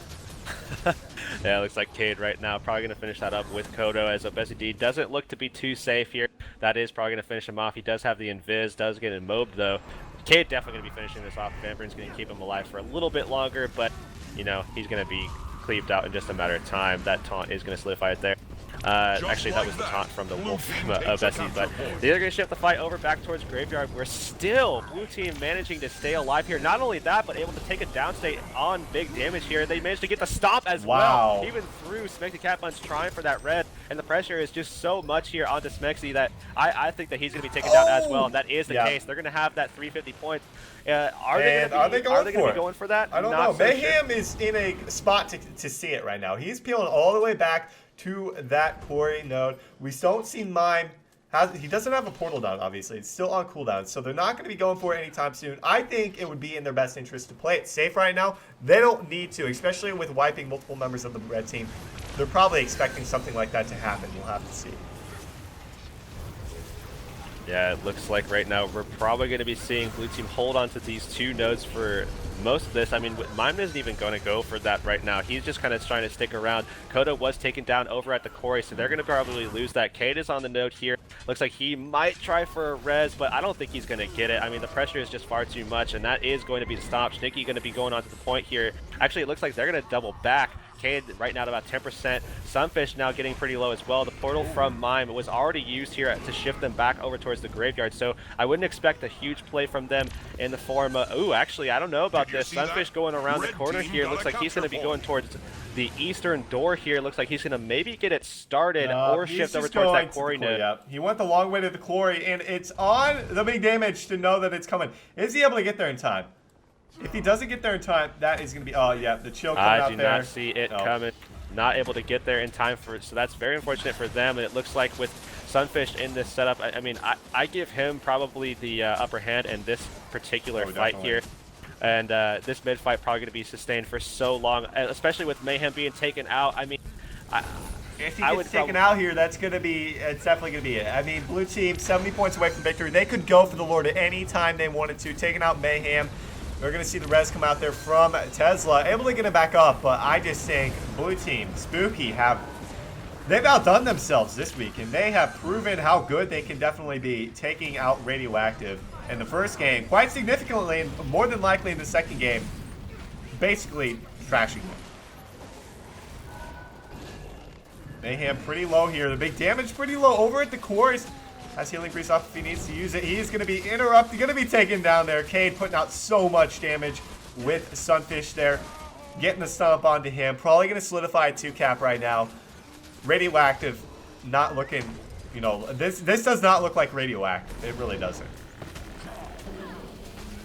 Yeah, it looks like Cade right now probably going to finish that up with Kodo, as ObesidD doesn't look to be too safe here. That is probably going to finish him off. He does have the invis, does get immobed though. Cade definitely going to be finishing this off. Vampirin's going to keep him alive for a little bit longer, but, you know, he's going to be cleaved out in just a matter of time. That taunt is going to solidify it there. Actually, that was the taunt from the wolf from Bessie, but they're going to shift the fight over back towards Graveyard. We're still blue team managing to stay alive here. Not only that, but able to take a downstate on big damage here. They managed to get the stomp as well. Even through Smexy Cat Punch trying for that red, and the pressure is just so much here onto Smexy that I think that he's going to be taken down as well, and that is the case. They're going to have that 350 points. Are they going to be going for that? I don't know. Mayhem is in a spot to see it right now. He's peeling all the way back to that quarry node. We don't see Mime. He doesn't have a portal down, obviously. It's still on cooldown, so they're not going to be going for it anytime soon. I think it would be in their best interest to play it safe right now. They don't need to, especially with wiping multiple members of the red team. They're probably expecting something like that to happen. We'll have to see. Yeah, it looks like right now we're probably going to be seeing blue team hold on to these two nodes for most of this. I mean, Mime isn't even going to go for that right now. He's just kind of trying to stick around. Kodo was taken down over at the quarry, so they're going to probably lose that. Cade is on the node here. Looks like he might try for a res, but I don't think he's going to get it. I mean, the pressure is just far too much, and that is going to be the stop. Schnicky going to be going on to the point here. Actually, it looks like they're going to double back. Cade right now at about 10%. Sunfish now getting pretty low as well. The portal from Mime was already used here to shift them back over towards the graveyard, so I wouldn't expect a huge play from them in the form of... Ooh, actually, I don't know about this. Sunfish going around the corner here. Looks like he's going to be going towards the eastern door here. Looks like he's going to maybe get it started or shift over towards that quarry node. Yeah. He went the long way to the quarry, and it's on the big damage to know that it's coming. Is he able to get there in time? If he doesn't get there in time, that is going to be... Oh, yeah, the chill coming out there. I do not see it coming. Not able to get there in time for it, so that's very unfortunate for them. And it looks like with Sunfish in this setup, I mean, I give him probably the upper hand in this particular fight here. And this mid fight probably going to be sustained for so long, especially with Mayhem being taken out. I mean, if he gets taken out here, that's going to be, it's definitely going to be it. I mean, blue team, 70 points away from victory. They could go for the Lord at any time they wanted to, taking out Mayhem. We're going to see the res come out there from Tesla, able to get it back up, but I just think blue team, Spoookie, they've outdone themselves this week, and they have proven how good they can definitely be taking out Radioactive in the first game, quite significantly, and more than likely in the second game, basically trashing them. Mayhem pretty low here, the big damage pretty low over at the cores. Has healing priest off if he needs to use it. He is going to be interrupted, going to be taken down there. Cade putting out so much damage with Sunfish there. Getting the stomp onto him. Probably going to solidify a 2-cap right now. Radioactive not looking, you know, this does not look like Radioactive. It really doesn't.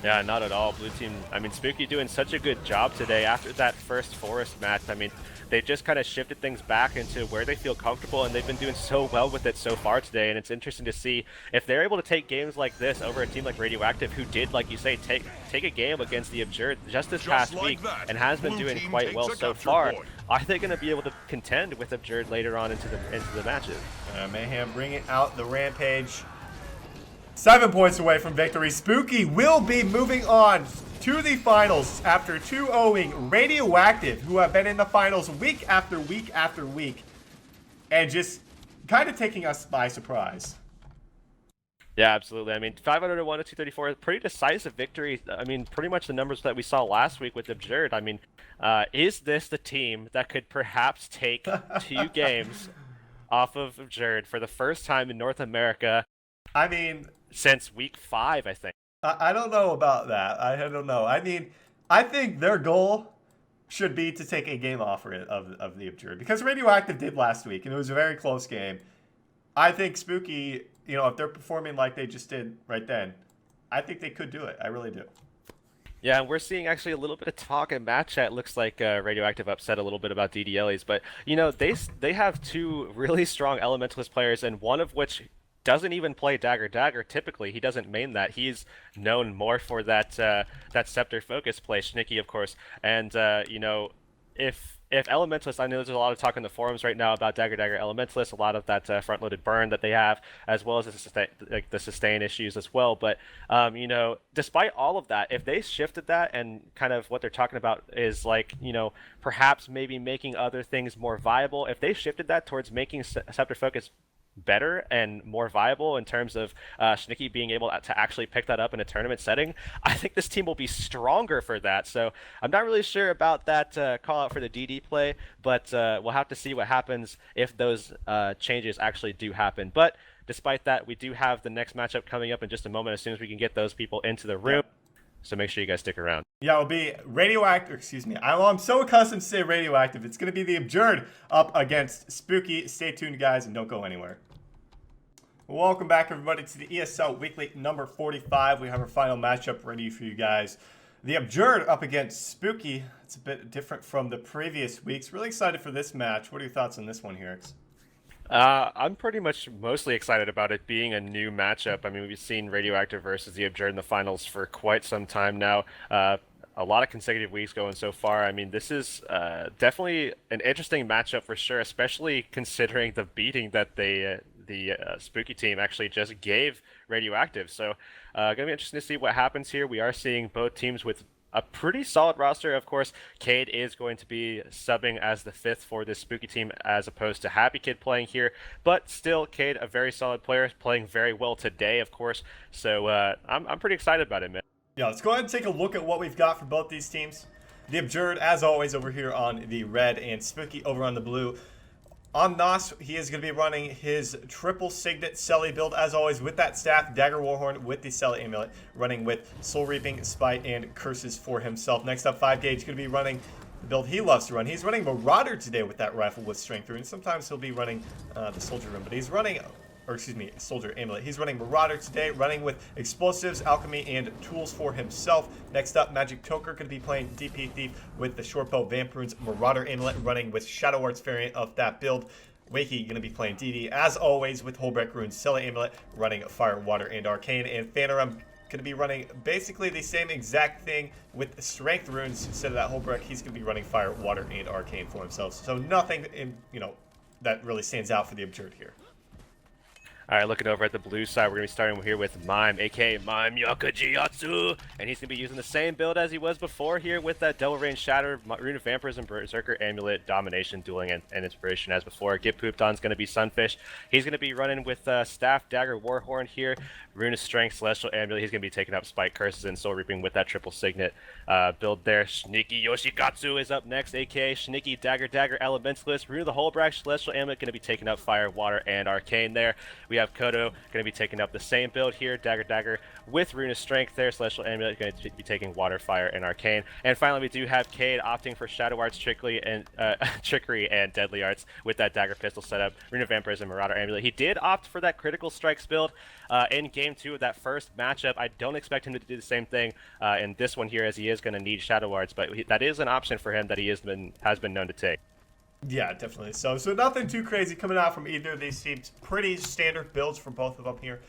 Yeah, not at all. Blue team, I mean, Spoookie doing such a good job today after that first Forest match. I mean, they just kind of shifted things back into where they feel comfortable, and they've been doing so well with it so far today. And it's interesting to see if they're able to take games like this over a team like Radioactive, who did, like you say, take a game against the Abjured just this past week and has been doing quite well so far. Are they going to be able to contend with Abjured later on into the matches? Mayhem bringing out the Rampage. 7 points away from victory. Spoookie will be moving on to the finals after 2-0ing Radioactive, who have been in the finals week after week after week, and just kind of taking us by surprise. Yeah, absolutely. I mean, 501 to 234, pretty decisive victory. I mean, pretty much the numbers that we saw last week with Abjured. I mean, is this the team that could perhaps take 2 games off of Abjured for the first time in North America? I mean, since week 5, I think. I don't know about that. I don't know. I mean, I think their goal should be to take a game off of the Abjured, because Radioactive did last week, and it was a very close game. I think Spoookie, you know, if they're performing like they just did right then, I think they could do it. I really do. Yeah, and we're seeing actually a little bit of talk in match chat. Looks like Radioactive upset a little bit about DDLEs, but you know, they have 2 really strong Elementalist players, and one of which doesn't even play Dagger Dagger. Typically, he doesn't main that. He's known more for that that Scepter focus play. Schnicky, of course, and you know, if Elementalist, I know there's a lot of talk in the forums right now about Dagger Dagger Elementalist, a lot of that front-loaded burn that they have, as well as the sustain issues as well. But you know, despite all of that, if they shifted that and kind of what they're talking about is like, you know, perhaps maybe making other things more viable. If they shifted that towards making Scepter focus better and more viable in terms of Schnicky being able to actually pick that up in a tournament setting, I think this team will be stronger for that. So I'm not really sure about that call out for the DD play, but we'll have to see what happens if those changes actually do happen. But despite that, we do have the next matchup coming up in just a moment as soon as we can get those people into the room. So make sure you guys stick around. Yeah, it'll be Radioactive, excuse me. I'm so accustomed to say Radioactive. It's going to be the Abjured up against Spoookie. Stay tuned, guys, and don't go anywhere. Welcome back, everybody, to the ESL Weekly number 45. We have our final matchup ready for you guys. The Abjured up against Spoookie. It's a bit different from the previous weeks. Really excited for this match. What are your thoughts on this one, Heurix? I'm pretty much mostly excited about it being a new matchup. I mean, we've seen Radioactive versus the Abjured in the finals for quite some time now. A lot of consecutive weeks going so far. I mean, this is definitely an interesting matchup for sure, especially considering the beating that the Spoookie team actually just gave Radioactive. So gonna be interesting to see what happens here. We are seeing both teams with a pretty solid roster. Of course, Cade is going to be subbing as the 5th for this Spoookie team as opposed to Happy Kid playing here. But still, Cade, a very solid player, playing very well today, of course. So I'm pretty excited about it, man. Yeah, let's go ahead and take a look at what we've got for both these teams. The Abjured, as always, over here on the red, and Spoookie over on the blue. On NOS, he is going to be running his triple Signet Selly build, as always, with that staff, Dagger Warhorn with the Selly Amulet, running with Soul Reaping, Spite, and Curses for himself. Next up, 5Gauge going to be running the build he loves to run. He's running Marauder today with that rifle with Strength Rune. Sometimes he'll be running the Soldier Rune, but he's running, or excuse me, Soldier Amulet. He's running Marauder today, running with Explosives, Alchemy, and Tools for himself. Next up, Magic Toker going to be playing DP Thief with the Shortbow Vampirune's Marauder Amulet, running with Shadow Arts variant of that build. Wakey going to be playing DD, as always, with Holbreak Rune's Selly Amulet, running Fire, Water, and Arcane. And Phantom going to be running basically the same exact thing with Strength Runes. Instead of that Holbreak, he's going to be running Fire, Water, and Arcane for himself. So nothing in, that really stands out for the Abjured here. All right, looking over at the blue side, we're going to be starting here with Mime, aka Mime Yakujiyatsu. And he's going to be using the same build as he was before here with that Double Range Shatter, Rune of Vampirism, Berserker Amulet, Domination, Dueling, and Inspiration as before. Get Pooped On's going to be Sunfish. He's going to be running with Staff, Dagger, Warhorn here, Rune of Strength, Celestial Amulet. He's going to be taking up Spike, Curses, and Soul Reaping with that triple Signet build there. Sneaky Yoshikatsu is up next, aka Sneaky Dagger, Elementalist, Rune of the Holbrack, Celestial Amulet, going to be taking up Fire, Water, and Arcane there. We have Kodo going to be taking up the same build here, Dagger with Rune of Strength there, Celestial Amulet going to be taking Water, Fire, and Arcane. And finally, we do have Cade opting for Shadow Arts, Trickery, and Deadly Arts with that Dagger Pistol setup, Rune of Vampirism, Marauder Amulet. He did opt for that Critical Strikes build in Game 2 of that first matchup. I don't expect him to do the same thing in this one here, as he is going to need Shadow Arts, but that is an option for him that he has been known to take. Yeah, definitely. So nothing too crazy coming out from either of these teams. Pretty standard builds for both of them here.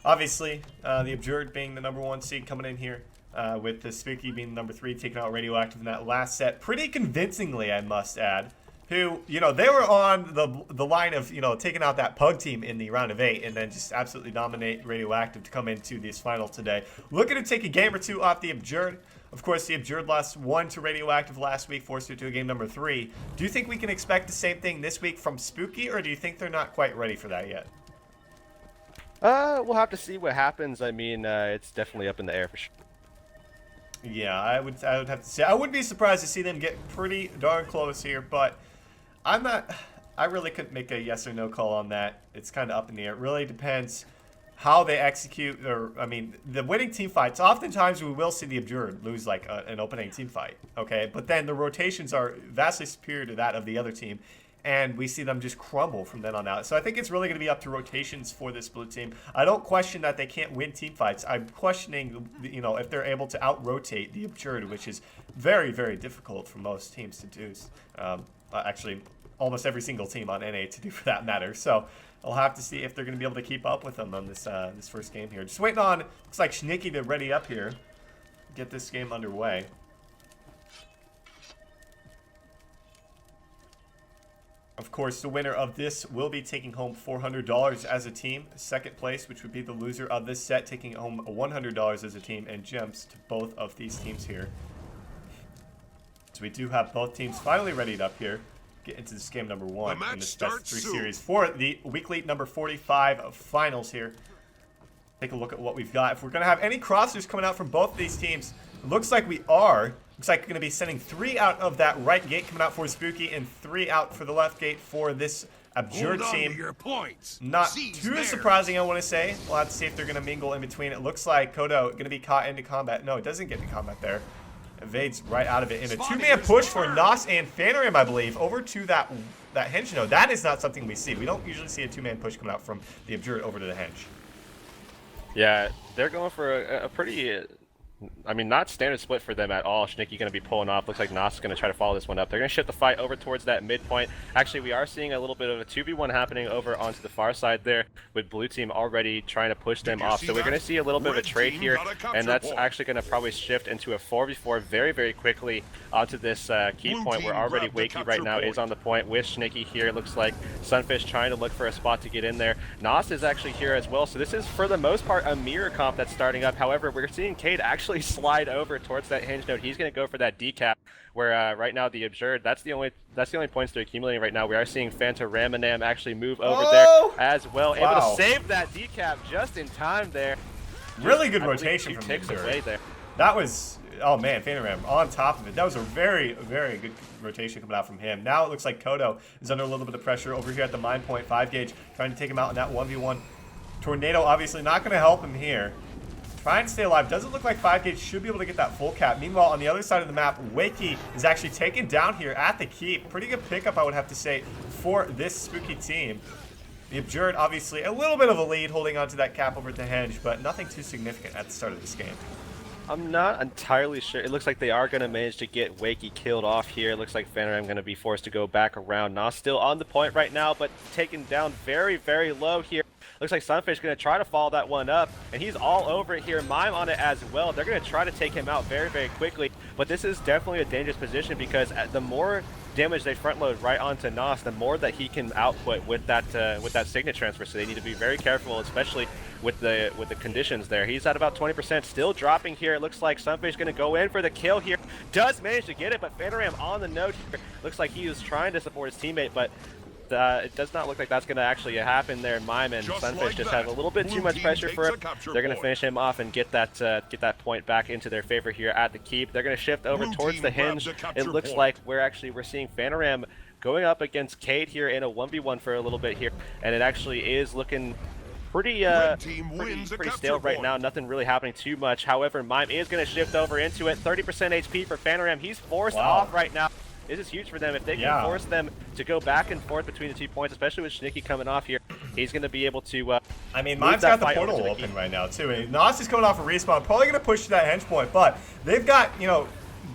Obviously, the Abjured being the #1 seed coming in here, with the Spoookie being the #3, taking out Radioactive in that last set. Pretty convincingly, I must add. Who, they were on the line of, taking out that Pug team in the round of 8 and then just absolutely dominate Radioactive to come into these finals today. Looking to take a game or two off the Abjured. Of course, the Abjured lost 1 to Radioactive last week, forced it to a game #3. Do you think we can expect the same thing this week from Spoookie, or do you think they're not quite ready for that yet? We'll have to see what happens. I mean, it's definitely up in the air for sure. Yeah, I would have to say I wouldn't be surprised to see them get pretty darn close here, but I really couldn't make a yes or no call on that. It's kind of up in the air. It really depends how they execute, the winning team fights. Oftentimes we will see the Abjured lose like an opening team fight, okay? But then the rotations are vastly superior to that of the other team. and we see them just crumble from then on out. So I think it's really going to be up to rotations for this blue team. I don't question that they can't win team fights. I'm questioning, you know, if they're able to out-rotate the Abjured, which is very, very difficult for most teams to do. Actually, almost every single team on NA to do for that matter. So I'll have to see if they're going to be able to keep up with them on this this first game here. Just waiting on, looks like Schnicky to ready up here, get this game underway. Of course, the winner of this will be taking home $400 as a team. Second place, which would be the loser of this set, taking home $100 as a team, and gems to both of these teams here. So we do have both teams finally readied up here. Get into this game number 1 in this best of 3 series for the weekly number 45 of finals here. Take a look at what we've got. If we're going to have any crossers coming out from both of these teams, it looks like we are. Looks like we're going to be sending 3 out of that right gate coming out for Spoookie and 3 out for the left gate for this Abjured team. Not too surprising, I want to say. We'll have to see if they're going to mingle in between. It looks like Kodo going to be caught into combat. No, it doesn't get into combat there. Evades right out of it in a 2-man push for Nos and Phantom, I believe, over to that henge node. That is not something we see. We don't usually see a 2-man push coming out from the Abjured over to the henge. Yeah, they're going for a pretty, I mean, not standard split for them at all. Schnicky going to be pulling off. Looks like Nos is going to try to follow this one up. They're going to shift the fight over towards that midpoint. Actually, we are seeing a little bit of a 2v1 happening over onto the far side there, with blue team already trying to push them off. So we're going to see a little bit of a trade here, and that's actually going to probably shift into a 4v4 very, very quickly onto this key point where already Wakey right now is on the point with Schnicky here. It looks like Sunfish trying to look for a spot to get in there. Nos is actually here as well. So this is, for the most part, a mirror comp that's starting up. However, we're seeing Cade actually slide over towards that hinge node. He's going to go for that decap, where right now the Abjured, that's the only points they're accumulating right now. We are seeing Fanta Ramanam actually move over there as well. Wow. Able to save that decap just in time there. Really good rotation from ticks away there. That was, oh man, Phantom Ram on top of it. That was a very, very good rotation coming out from him. Now it looks like Kodo is under a little bit of pressure over here at the mine point, 5 gauge, trying to take him out in that 1v1. Tornado obviously not going to help him here. Try and stay alive. Doesn't look like 5 gauge should be able to get that full cap. Meanwhile, on the other side of the map, Wakey is actually taken down here at the keep. Pretty good pickup, I would have to say, for this Spoookie team. The Abjured, obviously, a little bit of a lead holding onto that cap over at the henge, but nothing too significant at the start of this game. I'm not entirely sure. It looks like they are going to manage to get Wakey killed off here. It looks like Phantom going to be forced to go back around. Nas still on the point right now, but taken down very, very low here. Looks like Sunfish going to try to follow that one up, and he's all over it here. Mime on it as well. They're going to try to take him out very, very quickly, but this is definitely a dangerous position because the more damage they front load right onto Nos, the more that he can output with that signet transfer. So they need to be very careful, especially with the conditions there. He's at about 20%, still dropping here. It looks like Sunfish going to go in for the kill here. Does manage to get it, but Phantom on the node here. Looks like he was trying to support his teammate, but it does not look like that's going to actually happen there. Mime and Sunfish just have a little bit too much pressure for him. They're going to finish him off and get that point back into their favor here at the keep. They're going to shift over towards the hinge. It looks like we're seeing Phantom going up against Cade here in a 1v1 for a little bit here, and it actually is looking pretty stale right now. Nothing really happening too much. However, Mime is going to shift over into it. 30% HP for Phantom. He's forced off right now. This is huge for them. If they can force them to go back and forth between the 2 points, especially with Schnicky coming off here, he's going to be able to I mean, Mime's got the portal open right now, too. And Nos is coming off a respawn, probably going to push to that henge point, but they've got, you know,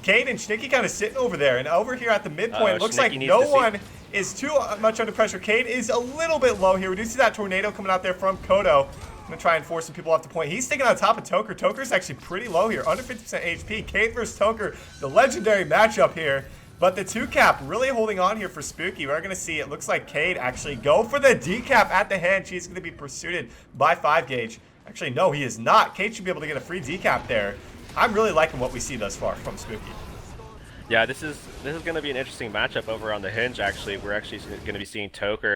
Cade and Schnicky kind of sitting over there. And over here at the midpoint, looks like no one is too much under pressure. Cade is a little bit low here. We do see that tornado coming out there from Kodo. Gonna try and force some people off the point. He's sticking on top of Toker. Toker's actually pretty low here, under 50% HP. Cade versus Toker, the legendary matchup here. But the 2-cap really holding on here for Spoookie. We're going to see, it looks like Cade actually go for the decap at the henge. He's going to be pursued by 5 gauge. Actually, no, he is not. Cade should be able to get a free decap there. I'm really liking what we see thus far from Spoookie. Yeah, this is going to be an interesting matchup over on the hinge, actually. We're actually going to be seeing Toker.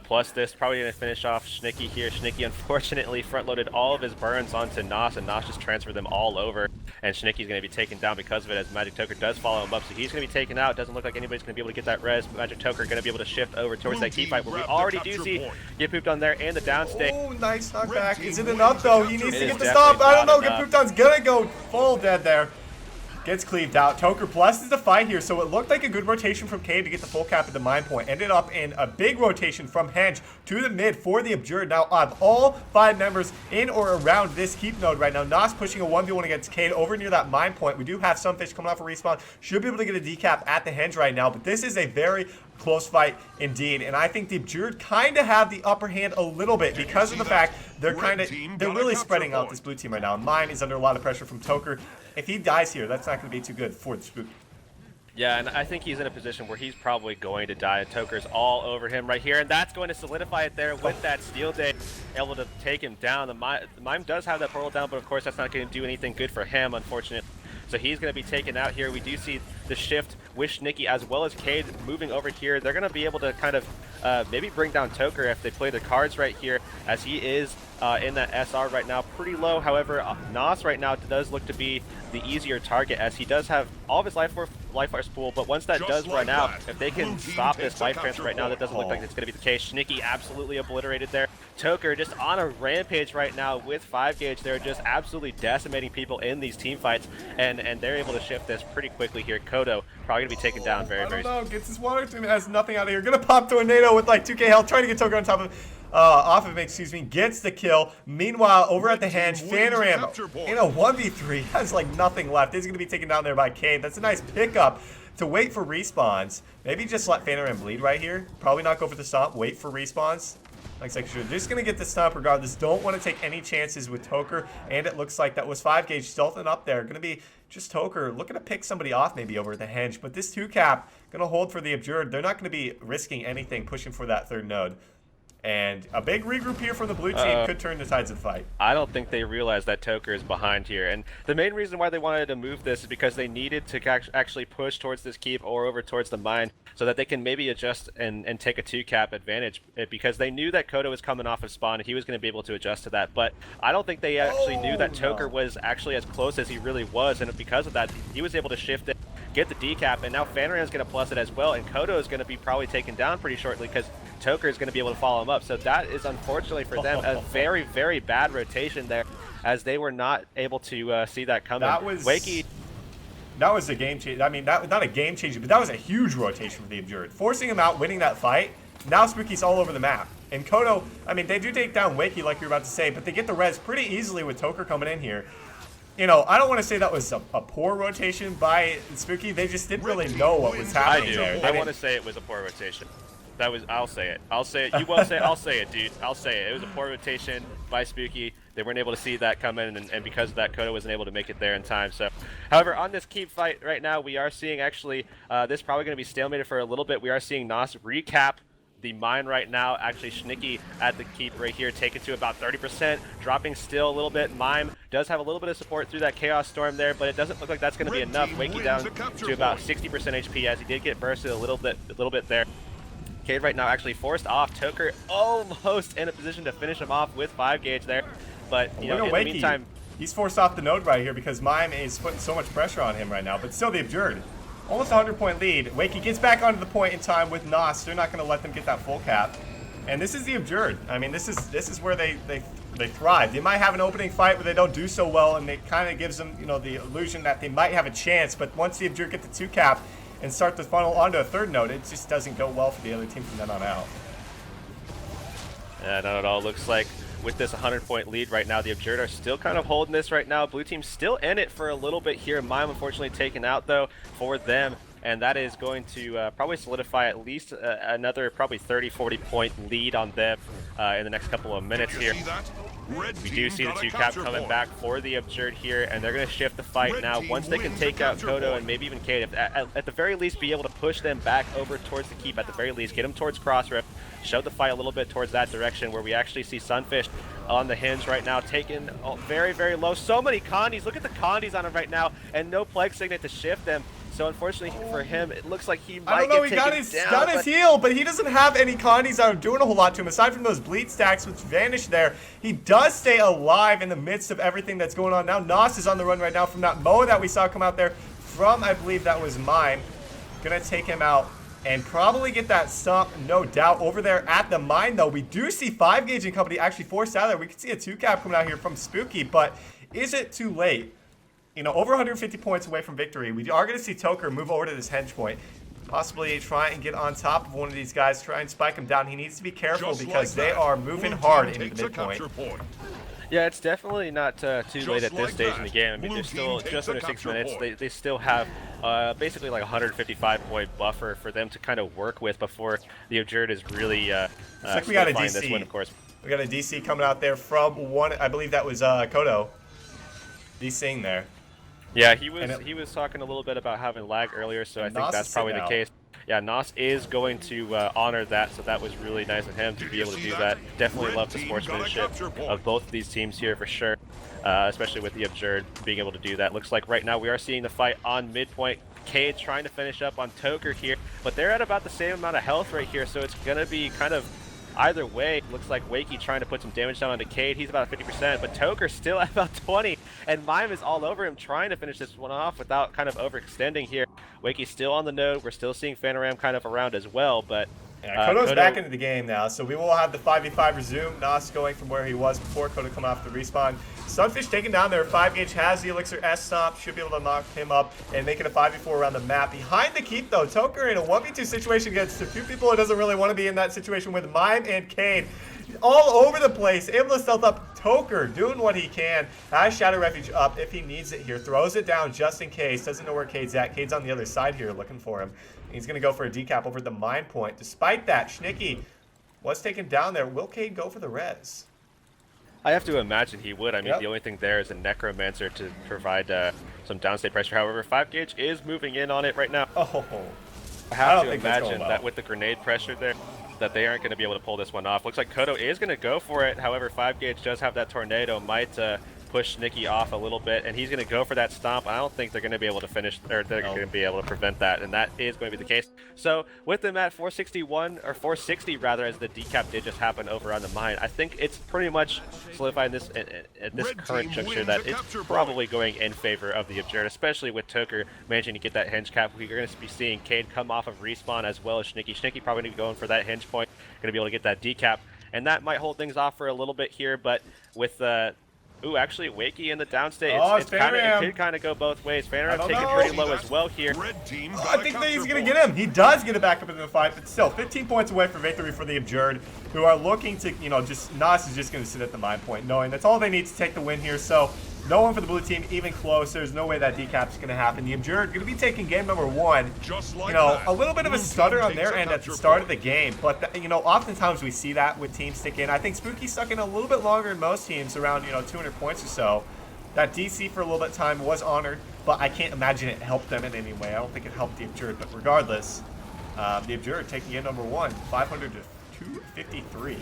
Plus this, probably going to finish off Schnicky here. Schnicky, unfortunately, front-loaded all of his burns onto Nos, and Nos just transferred them all over. And Schnicky's going to be taken down because of it, as Magic Toker does follow him up. So he's going to be taken out. Doesn't look like anybody's going to be able to get that res. Magic Toker going to be able to shift over towards that key fight, where we already do see Get Pooped on there in the downstate. Oh, nice knockback. Is it enough, though? He needs to get the stop. I don't know. Get Pooped on's going to go full dead there. Gets cleaved out. Toker blesses the fight here, so it looked like a good rotation from Cade to get the full cap at the mine point. Ended up in a big rotation from Henge to the mid for the Abjured. Now, of all 5 members in or around this keep node right now, Nas pushing a 1v1 against Cade over near that mine point. We do have Sunfish coming off a respawn. Should be able to get a decap at the Henge right now, but this is a very close fight indeed, and I think the Abjured kind of have the upper hand a little bit because of the fact they're really spreading out this blue team right now. Mime is under a lot of pressure from Toker. If he dies here, that's not going to be too good for the Spook. Yeah, and I think he's in a position where he's probably going to die. Toker's all over him right here, and that's going to solidify it there with that Steel Day, able to take him down. The Mime does have that portal down, but of course that's not going to do anything good for him, unfortunately. So he's going to be taken out here. We do see the shift with Schnicky as well as Cade moving over here. They're going to be able to kind of maybe bring down Toker if they play the cards right here, as he is in that SR right now pretty low. However, Nas right now does look to be the easier target, as he does have all of his life force pool, but once that does run out, if they can stop this life transfer right now, that doesn't look like it's going to be the case. Schnicky absolutely obliterated there. Toker just on a rampage right now with 5 gauge. They're just absolutely decimating people in these team fights, and they're able to shift this pretty quickly here. Kodo probably going to be taken down very soon. Gets his water team, has nothing out of here. Gonna pop Tornado with like 2k health, trying to get Toker on top of off of him, excuse me, gets the kill. Meanwhile, over at the Henge, Fanaram in a 1v3 has like nothing left. He's gonna be taken down there by Cade. That's a nice pickup to wait for respawns. Maybe just let Fanaram bleed right here. Probably not go for the stomp, wait for respawns. Like sure, just gonna get the stomp regardless. Don't want to take any chances with Toker, and it looks like that was 5 gauge stealthing up there. Gonna be just Toker looking to pick somebody off maybe over at the Henge, but this 2 cap gonna hold for the Abjured. They're not gonna be risking anything pushing for that 3rd node. And a big regroup here from the blue team could turn the tides of the fight. I don't think they realize that Toker is behind here. And the main reason why they wanted to move this is because they needed to actually push towards this keep or over towards the mine so that they can maybe adjust and take a 2-cap advantage, because they knew that Kodo was coming off of spawn and he was going to be able to adjust to that. But I don't think they actually knew that Toker was actually as close as he really was. And because of that, he was able to shift it, get the decap, and now Fanaram is going to plus it as well. And Kodo is going to be probably taken down pretty shortly because Toker is going to be able to follow him up. So that is unfortunately for them a very, very bad rotation there, as they were not able to see that coming. That was a game changer. I mean, not a game changer, but that was a huge rotation for the Abjured. Forcing him out, winning that fight. Now Spookie's all over the map. And Kodo, I mean, they do take down Wakey like you were about to say, but they get the res pretty easily with Toker coming in here. You know, I don't want to say that was a poor rotation by Spoookie. They just didn't really know what was happening there. I want to say it was a poor rotation. I'll say it. I'll say it. You won't say it. I'll say it, dude. I'll say it. It was a poor rotation by Spoookie. They weren't able to see that come in, and because of that, Kodo wasn't able to make it there in time. So, however, on this keep fight right now, we are seeing actually this probably going to be stalemated for a little bit. We are seeing Nos recap the mine right now. Actually, Schnicky at the keep right here, taken to about 30%, dropping still a little bit. Mime does have a little bit of support through that Chaos Storm there, but it doesn't look like that's going to be enough. Wakey down to about 60% HP, as he did get bursted a little bit there. Cade right now actually forced off. Toker almost in a position to finish him off with 5 gauge there, but you know, in the meantime, he's forced off the node right here because Mime is putting so much pressure on him right now. But still, the Abjured, almost 100-point lead. Wakey gets back onto the point in time with Nos. They're not going to let them get that full cap, and this is the Abjured. I mean, this is where they thrive. They might have an opening fight where they don't do so well, and it kind of gives them, you know, the illusion that they might have a chance. But once the Abjured get the 2 cap and start to funnel onto a 3rd node, it just doesn't go well for the other team from then on out. Yeah, not at all. Looks like with this 100-point lead right now, the Abjured are still kind of holding this right now. Blue team's still in it for a little bit here. Mime unfortunately taken out though for them, and that is going to probably solidify at least another probably 30-40 point lead on them in the next couple of minutes here. We do see the 2 cap coming back for the Abjured here, and they're going to shift the fight now. Once they can take out Kodo and maybe even Cade, at the very least be able to push them back over towards the keep, at the very least get them towards Crossrift, show the fight a little bit towards that direction, where we actually see Sunfish on the Hinge right now, taken very, very low. So many condies. Look at the condies on him right now, and no Plague Signet to shift them. So unfortunately for him, it looks like he might get taken down. He got his heal, but he doesn't have any condies that are doing a whole lot to him, aside from those bleed stacks which vanished there. He does stay alive in the midst of everything that's going on now. Nos is on the run right now from that Moa that we saw come out there from, I believe that was Mime. Gonna take him out and probably get that stomp, no doubt. Over there at the mine, though, we do see 5 gauge and company actually forced out of there. We can see a 2 cap coming out here from Spoookie, but is it too late? over 150 points away from victory. We are going to see Toker move over to this henge point. Possibly try and get on top of one of these guys, try and spike him down. He needs to be careful because they are moving hard into the midpoint. Yeah, it's definitely not too late at this stage in the game. I mean, there's still just under 6 minutes. They still have basically like 155-point buffer for them to kind of work with before the Abjured is really like we got a DC. This win, of course. We got a DC coming out there from one, I believe that was Kodo. DCing there. Yeah, he was talking a little bit about having lag earlier, so I think that's probably the case. Yeah, Nos is going to honor that, so that was really nice of him to be able to do that. Definitely love the sportsmanship of both of these teams here for sure, especially with the Abjured being able to do that. Looks like right now we are seeing the fight on midpoint. Cade trying to finish up on Toker here, but they're at about the same amount of health right here, so it's going to be kind of either way. Looks like Wakey trying to put some damage down onto Cade. He's about 50%, but Toker still at about 20, and Mime is all over him trying to finish this one off without kind of overextending here. Wakey's still on the node. We're still seeing Fanaram kind of around as well, but Kodo's back into the game now, so we will have the 5v5 resume. Nos going from where he was before. Kodo coming off the respawn. Sunfish taking down there. 5-gauge has the Elixir S-Stomp. Should be able to knock him up and make it a 5v4 around the map. Behind the keep, though, Toker in a 1v2 situation against a few people who doesn't really want to be in that situation with Mime and Cade. All over the place, able to stealth up. Toker doing what he can. Has Shadow Refuge up if he needs it here. Throws it down just in case. Doesn't know where Cade's at. Cade's on the other side here looking for him. He's going to go for a decap over the mine point. Despite that, Schnicky was taken down there. Will Cade go for the res? I have to imagine he would. I mean, the only thing there is a Necromancer to provide some downstate pressure. However, 5-gauge is moving in on it right now. Oh, I have to imagine that with the grenade pressure there, that they aren't going to be able to pull this one off. Looks like Kodo is going to go for it. However, 5-gauge does have that tornado, might push Nicky off a little bit, and he's going to go for that stomp. I don't think they're going to be able to finish, or they're going to be able to prevent that, and that is going to be the case. So with them at 461, or 460 rather, as the decap did just happen over on the mine, I think it's pretty much solidified this at this current juncture that it's probably going in favor of the Abjured, especially with Toker managing to get that hinge cap. We're going to be seeing Cade come off of respawn as well as Schnicky. Schnicky probably going to be going for that hinge point, going to be able to get that decap, and that might hold things off for a little bit here, but with ooh, actually, Wakey in the downstate. It could kind of go both ways. Fanaram taking pretty low as well here. I think that he's going to get him. He does get it back up into the fight, but still, 15 points away for victory for the Abjured, who are looking to, just Nos is just going to sit at the mine point, knowing that's all they need to take the win here. So, no one for the blue team even close. There's no way that decap's going to happen. The Abjured going to be taking game number 1. A little bit of a stutter on their end at the start of the game, but oftentimes we see that with teams stick in. I think Spoookie stuck in a little bit longer than most teams, around 200 points or so. That DC for a little bit of time was honored, but I can't imagine it helped them in any way. I don't think it helped the Abjured, but regardless, the Abjured taking game number 1, 500 to 253.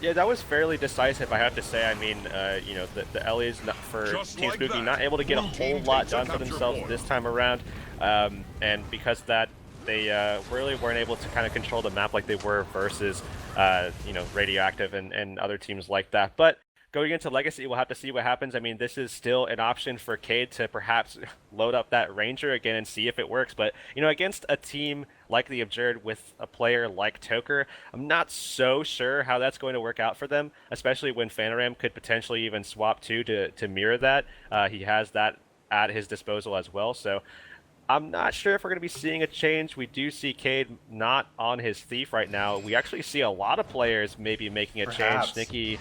Yeah, that was fairly decisive, I have to say. I mean, the Ellie's for Team Spoookie not able to get a whole lot done for themselves this time around, and because of that, they really weren't able to kind of control the map like they were versus, Radioactive and other teams like that. But going into Legacy, we'll have to see what happens. I mean, this is still an option for Cade to perhaps load up that Ranger again and see if it works. But, against a team like the Abjured with a player like Toker, I'm not so sure how that's going to work out for them, especially when Fanaram could potentially even swap to mirror that. He has that at his disposal as well. So I'm not sure if we're going to be seeing a change. We do see Cade not on his Thief right now. We actually see a lot of players maybe making a change. Nicky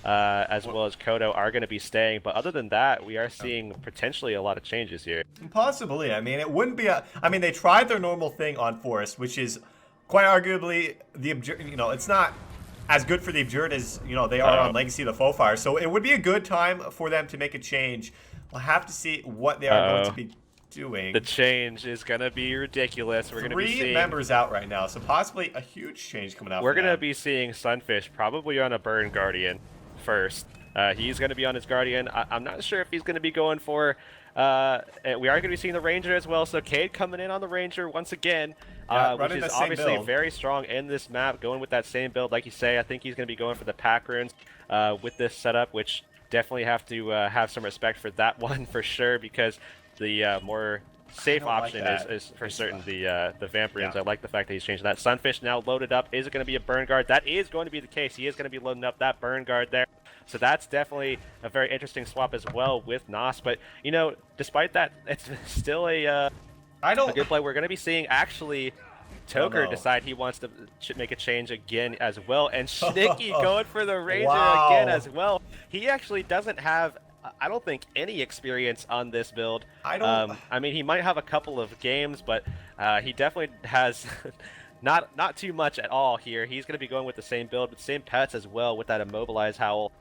as well as Kodo are going to be staying, but other than that, we are seeing potentially a lot of changes here. Possibly. I mean, it wouldn't be they tried their normal thing on Forest, which is quite arguably the Abjured. It's not as good for the Abjured as they are on Legacy of the Foe Fire. So it would be a good time for them to make a change. We'll have to see what they are going to be doing. The change is going to be ridiculous. We're going to be seeing 3 members out right now, so possibly a huge change coming out. We're going to be seeing Sunfish probably on a Burn Guardian first. He's going to be on his Guardian. I'm not sure if he's going to be going for we are going to be seeing the Ranger as well, so Cade coming in on the Ranger once again, which is obviously very strong in this map, going with that same build. Like you say, I think he's going to be going for the pack runes with this setup, which definitely have to have some respect for that one for sure, because the more safe option is for certain the Vamp runes. I like the fact that he's changing that. Sunfish now loaded up. Is it going to be a Burn Guard? That is going to be the case. He is going to be loading up that Burn Guard there. So that's definitely a very interesting swap as well with Nos. But, you know, despite that, it's still a good play. We're going to be seeing actually Toker decide he wants to make a change again as well, and Schnicky going for the Ranger again as well. He actually doesn't have, I don't think, any experience on this build. I mean, he might have a couple of games, but he definitely has not too much at all here. He's going to be going with the same build, with the same pets as well, with that Immobilize Howl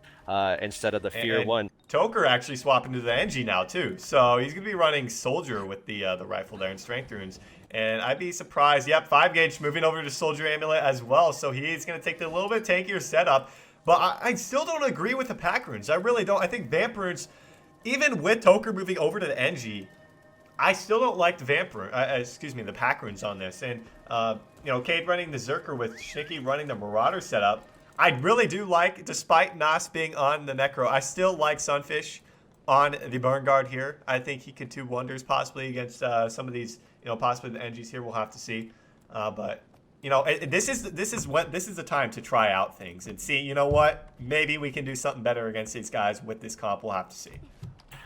instead of the Fear 1. Toker actually swapping to the NG now too, so he's going to be running Soldier with the rifle there and Strength Runes. And I'd be surprised. Yep, 5 gauge moving over to Soldier Amulet as well. So he's going to take the little bit tankier setup. But I still don't agree with the pack runes. I really don't. I think Vamp runes, even with Toker moving over to the NG, I still don't like the the pack runes on this. And, you know, Cade running the Zerker with Schnicky running the Marauder setup. I really do like, despite Nas being on the Necro, I still like Sunfish on the Burn Guard here. I think he could do wonders possibly against some of these, you know, possibly the NGs here. We'll have to see. But you know, this is the time to try out things and see. You know what? Maybe we can do something better against these guys with this comp. We'll have to see.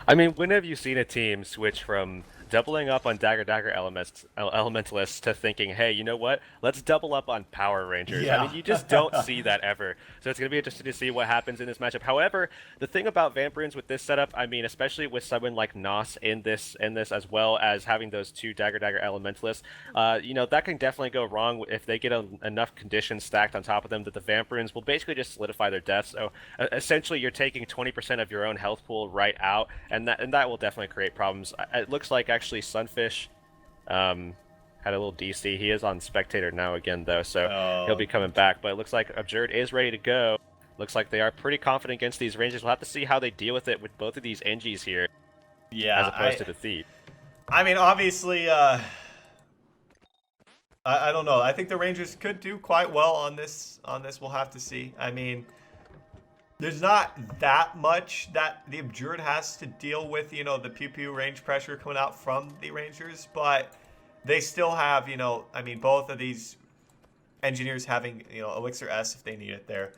I mean, when have you seen a team switch from doubling up on Dagger Elementalists to thinking, hey, you know what? Let's double up on Power Rangers. Yeah. I mean, you just don't see that ever. So it's going to be interesting to see what happens in this matchup. However, the thing about Vamp runes with this setup, I mean, especially with someone like Nos in this as well as having those 2 Dagger Elementalists, you know, that can definitely go wrong if they get enough conditions stacked on top of them that the Vamp runes will basically just solidify their deaths. So essentially, you're taking 20% of your own health pool right out, and that will definitely create problems. It looks like actually Sunfish had a little DC. He is on spectator now again though, so he'll be coming back. But it looks like Abjured is ready to go. Looks like they are pretty confident against these Rangers. We'll have to see how they deal with it with both of these NGs here. Yeah, as opposed to the Thief. I mean, obviously, I don't know. I think the Rangers could do quite well on this. We'll have to see. I mean, there's not that much that the Abjured has to deal with, you know, the pew-pew range pressure coming out from the Rangers, but they still have, you know, I mean, both of these engineers having, you know, Elixir S if they need it there.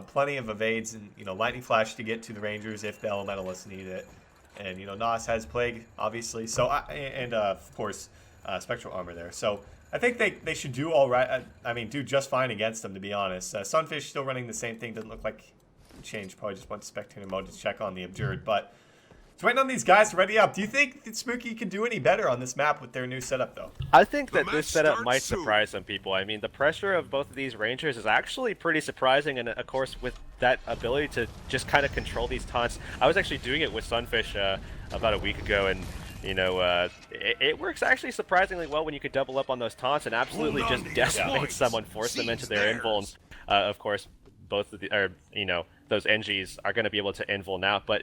Plenty of evades and, you know, Lightning Flash to get to the Rangers if the Elementalists need it. And, you know, Nos has Plague, obviously, so, of course, Spectral Armor there. So I think they should do all right. I mean, do just fine against them, to be honest. Sunfish still running the same thing. Doesn't look like change. Probably just went to spectator mode to check on the Abjured, but it's waiting on these guys to ready up. Do you think that Spoookie can do any better on this map with their new setup, though? I think that this setup might surprise some people. I mean, the pressure of both of these Rangers is actually pretty surprising, and of course, with that ability to just kind of control these taunts. I was actually doing it with Sunfish about a week ago, and you know, it works actually surprisingly well when you could double up on those taunts and absolutely just decimate someone, force them into their invulns. Of course, both of the, you know, those NGs are going to be able to invul now, but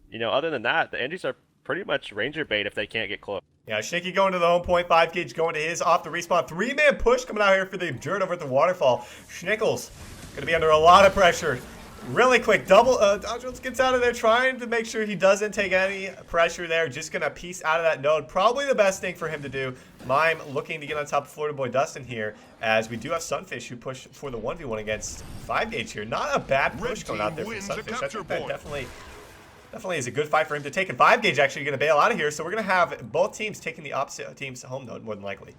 you know, other than that, the NGs are pretty much Ranger bait if they can't get close. Yeah, Schnicky going to the home point, 5 gauge going to his off the respawn. 3-man push coming out here for the Abjured over at the waterfall. Schnickles going to be under a lot of pressure. Really quick, Dodgers gets out of there trying to make sure he doesn't take any pressure there. Just going to piece out of that node. Probably the best thing for him to do. Mime looking to get on top of Florida Boy Dustin here, as we do have Sunfish who push for the 1v1 against 5 gauge here. Not a bad push going out there for Sunfish. I think that definitely is a good fight for him to take. And 5 gauge actually going to bail out of here. So we're going to have both teams taking the opposite team's home node more than likely.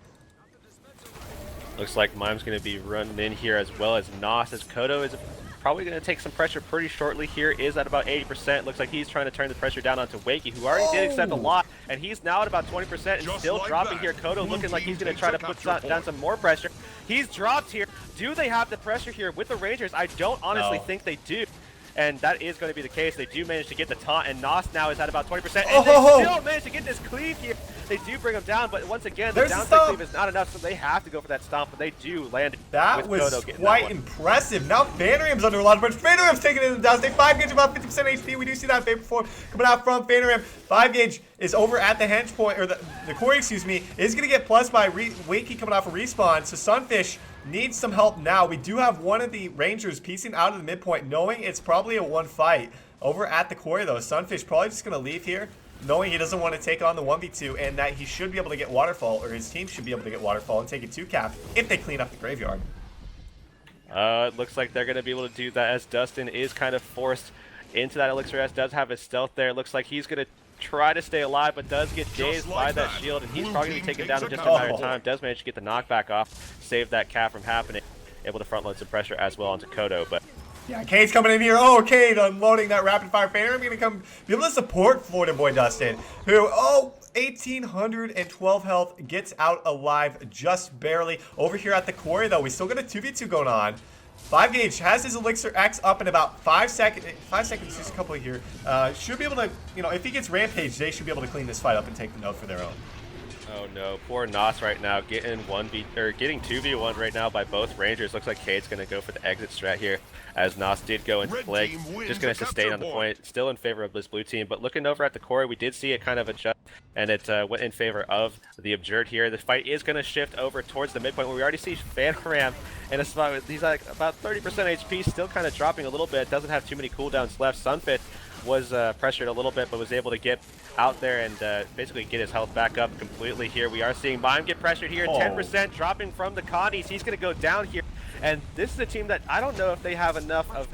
Looks like Mime's going to be running in here as well as Nos, as Kodo is probably going to take some pressure pretty shortly here, is at about 80%. Looks like he's trying to turn the pressure down onto Wakey, who already did accept a lot, and he's now at about 20% and still like dropping here. Kodo looking like he's going to try to put down some more pressure. He's dropped here. Do they have the pressure here with the Rangers? I don't honestly think they do. And that is going to be the case. They do manage to get the taunt, and Nos now is at about 20%, and they still manage to get this cleave here. They do bring him down, but once again, the downside cleave is not enough, so they have to go for that stomp, but they do land it. That was quite impressive. Now Vanarium's under a lot of pressure. Vanarium's taking it in the down state. 5 gauge, about 50% HP. We do see that Vapor Form coming out from Vanarium. 5 gauge is over at the hench point, or the core, excuse me, is going to get plus by Wakey coming off a respawn, so Sunfish needs some help now. We do have one of the Rangers piecing out of the midpoint, knowing it's probably a 1 fight. Over at the quarry, though, Sunfish probably just going to leave here, knowing he doesn't want to take on the 1v2, and that he should be able to get Waterfall, or his team should be able to get Waterfall and take a 2 cap if they clean up the graveyard. It looks like they're going to be able to do that as Dustin is kind of forced into that Elixir S. Does have his stealth there. It looks like he's going to try to stay alive, but does get dazed by that shield, and he's probably going to be taken down in just a matter of time. Does manage to get the knockback off, save that cap from happening. Able to front load some pressure as well onto Kodo, but yeah, Cade's coming in here. Oh, Cade unloading that rapid fire fan. I'm going to come be able to support Florida Boy Dustin, who, 1,812 health, gets out alive just barely. Over here at the quarry, though, we still got a 2v2 going on. 5 Gauge has his Elixir X up in about 5 seconds. 5 seconds, just a couple here. Should be able to, if he gets Rampage, they should be able to clean this fight up and take the node for their own. Oh no, poor Nos right now getting 2v1 right now by both Rangers. Looks like Cade's gonna go for the exit strat here, as Nos did go into Plague. Just gonna sustain on the point, still in favor of this blue team. But looking over at the core, we did see it kind of adjust, and it went in favor of the Abjured here. The fight is gonna shift over towards the midpoint, where we already see Phanram in a spot with, he's like about 30% HP, still kind of dropping a little bit. Doesn't have too many cooldowns left. Sunfish was pressured a little bit, but was able to get out there and basically get his health back up completely here. We are seeing Mime get pressured here, 10% dropping from the Connies. He's going to go down here. And this is a team that I don't know if they have enough of,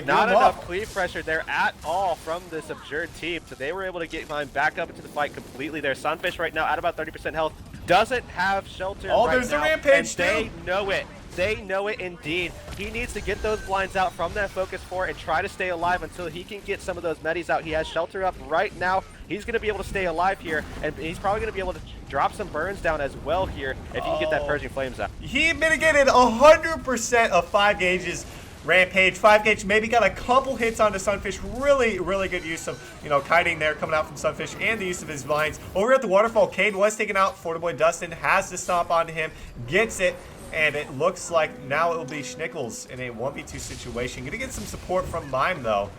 not enough cleave pressure there at all from this Abjured team. So they were able to get Mime back up into the fight completely there. Sunfish right now at about 30% health. Doesn't have shelter right there's now, the Rampage and they know it. They know it indeed. He needs to get those blinds out from that focus 4 and try to stay alive until he can get some of those medis out. He has shelter up right now. He's going to be able to stay alive here, and he's probably going to be able to drop some burns down as well here if he can get that Purging Flames out. He mitigated 100% of 5 Gauge's Rampage. 5 Gauge maybe got a couple hits onto Sunfish. Really, really good use of, kiting there coming out from Sunfish and the use of his vines. Over at the waterfall, Cade was taken out. Florida Boy Dustin has to stomp onto him, gets it. And it looks like now it will be Schnickles in a 1v2 situation. Gonna get some support from Mime, though.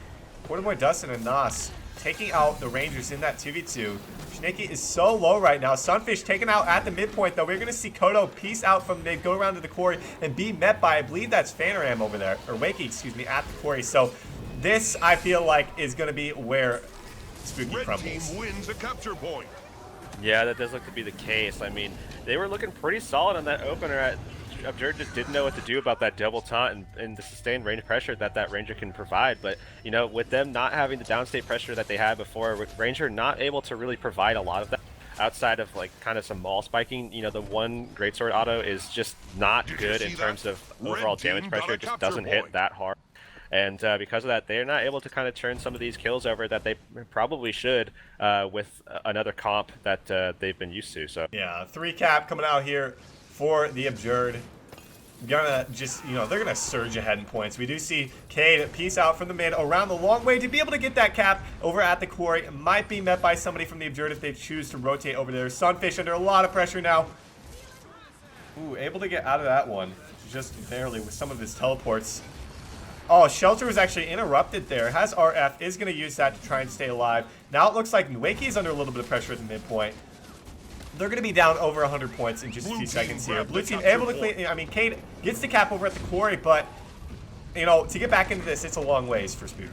Florida Boy Dustin and Nos taking out the Rangers in that 2v2. Schnicky is so low right now. Sunfish taken out at the midpoint, though. We're going to see Kodo piece out from mid, go around to the quarry, and be met by, I believe that's Phanram over there. Or Wakey, excuse me, at the quarry. So this, I feel like, is going to be where Spoookie crumbles. Red team wins a capture point. Yeah, that does look to be the case. I mean, they were looking pretty solid on that opener. Abjured just didn't know what to do about that double taunt and the sustained range pressure that Ranger can provide. But, with them not having the downstate pressure that they had before, with Ranger not able to really provide a lot of that outside of, kind of some maul spiking. The one Greatsword auto is just not good in terms of overall damage pressure. It just doesn't hit that hard. And because of that, they're not able to kind of turn some of these kills over that they probably should with another comp that they've been used to. So yeah, 3 cap coming out here for the Abjured. Gonna just, they're gonna surge ahead in points. We do see Cade piece out from the mid around the long way to be able to get that cap over at the quarry. It might be met by somebody from the Abjured if they choose to rotate over there. Sunfish under a lot of pressure now. Ooh, able to get out of that one just barely with some of his teleports. Oh, Shelter was actually interrupted there. Has RF, is going to use that to try and stay alive. Now it looks like Wakey is under a little bit of pressure at the midpoint. They're going to be down over 100 points in just a few seconds here. Blue team able to clean. I mean, Cade gets the cap over at the quarry, but, to get back into this, it's a long ways for Spoookie.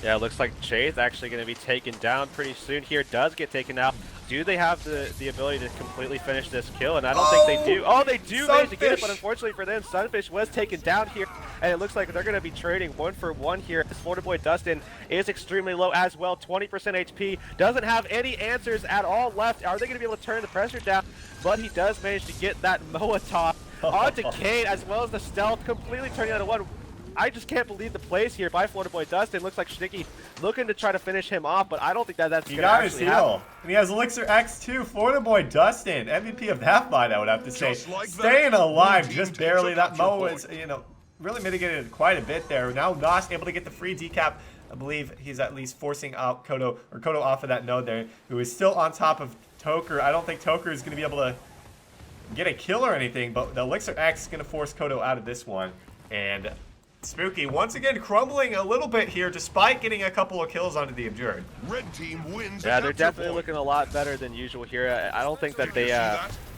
Yeah, it looks like Jay's actually going to be taken down pretty soon here. Does get taken out. Do they have the ability to completely finish this kill? And I don't think they do. Oh, they do manage to get it, but unfortunately for them, Sunfish was taken down here. And it looks like they're going to be trading 1-for-1 here. This Florida Boy Dustin is extremely low as well, 20% HP. Doesn't have any answers at all left. Are they going to be able to turn the pressure down? But he does manage to get that Molotov onto Cade, as well as the stealth, completely turning out of one. I just can't believe the plays here by Florida Boy Dustin. Looks like Schnicky looking to try to finish him off, but I don't think that's going to actually happen. And he has Elixir X too. Florida Boy Dustin, MVP of that fight, I would have to say. Staying alive just barely. That Mo is, really mitigated quite a bit there. Now Nos able to get the free decap. I believe he's at least forcing out Kodo off of that node there, who is still on top of Toker. I don't think Toker is going to be able to get a kill or anything, but the Elixir X is going to force Kodo out of this one. And Spoookie once again crumbling a little bit here despite getting a couple of kills onto the Abjured. Red team wins. Yeah, they're definitely looking a lot better than usual here. I don't think that they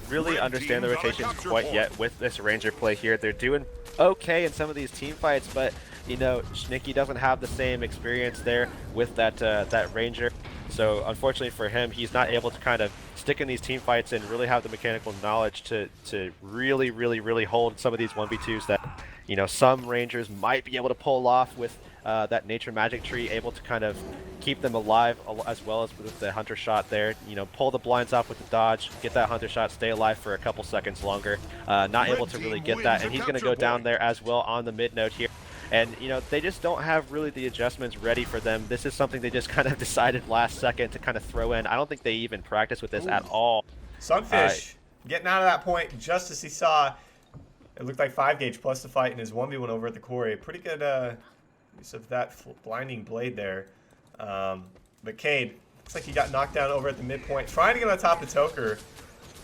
really understand the rotations quite yet with this Ranger play here. They're doing okay in some of these team fights, but Schnicky doesn't have the same experience there with that Ranger. So unfortunately for him, he's not able to kind of stick in these team fights and really have the mechanical knowledge to really hold some of these 1v2s that, you know, some Rangers might be able to pull off with that nature magic tree, able to kind of keep them alive as well as with the hunter shot there. You know, pull the blinds off with the dodge, get that hunter shot, stay alive for a couple seconds longer. Not able to really get that, and he's going to go down there as well on the mid node here. And, you know, they just don't have really the adjustments ready for them. This is something they just kind of decided last second to kind of throw in. I don't think they even practiced with this at all. Sunfish getting out of that point just as he saw it looked like 5-gauge plus the fight in his 1v1 over at the quarry. Pretty good use of that blinding blade there. But Cade, looks like he got knocked down over at the midpoint, trying to get on top of Toker.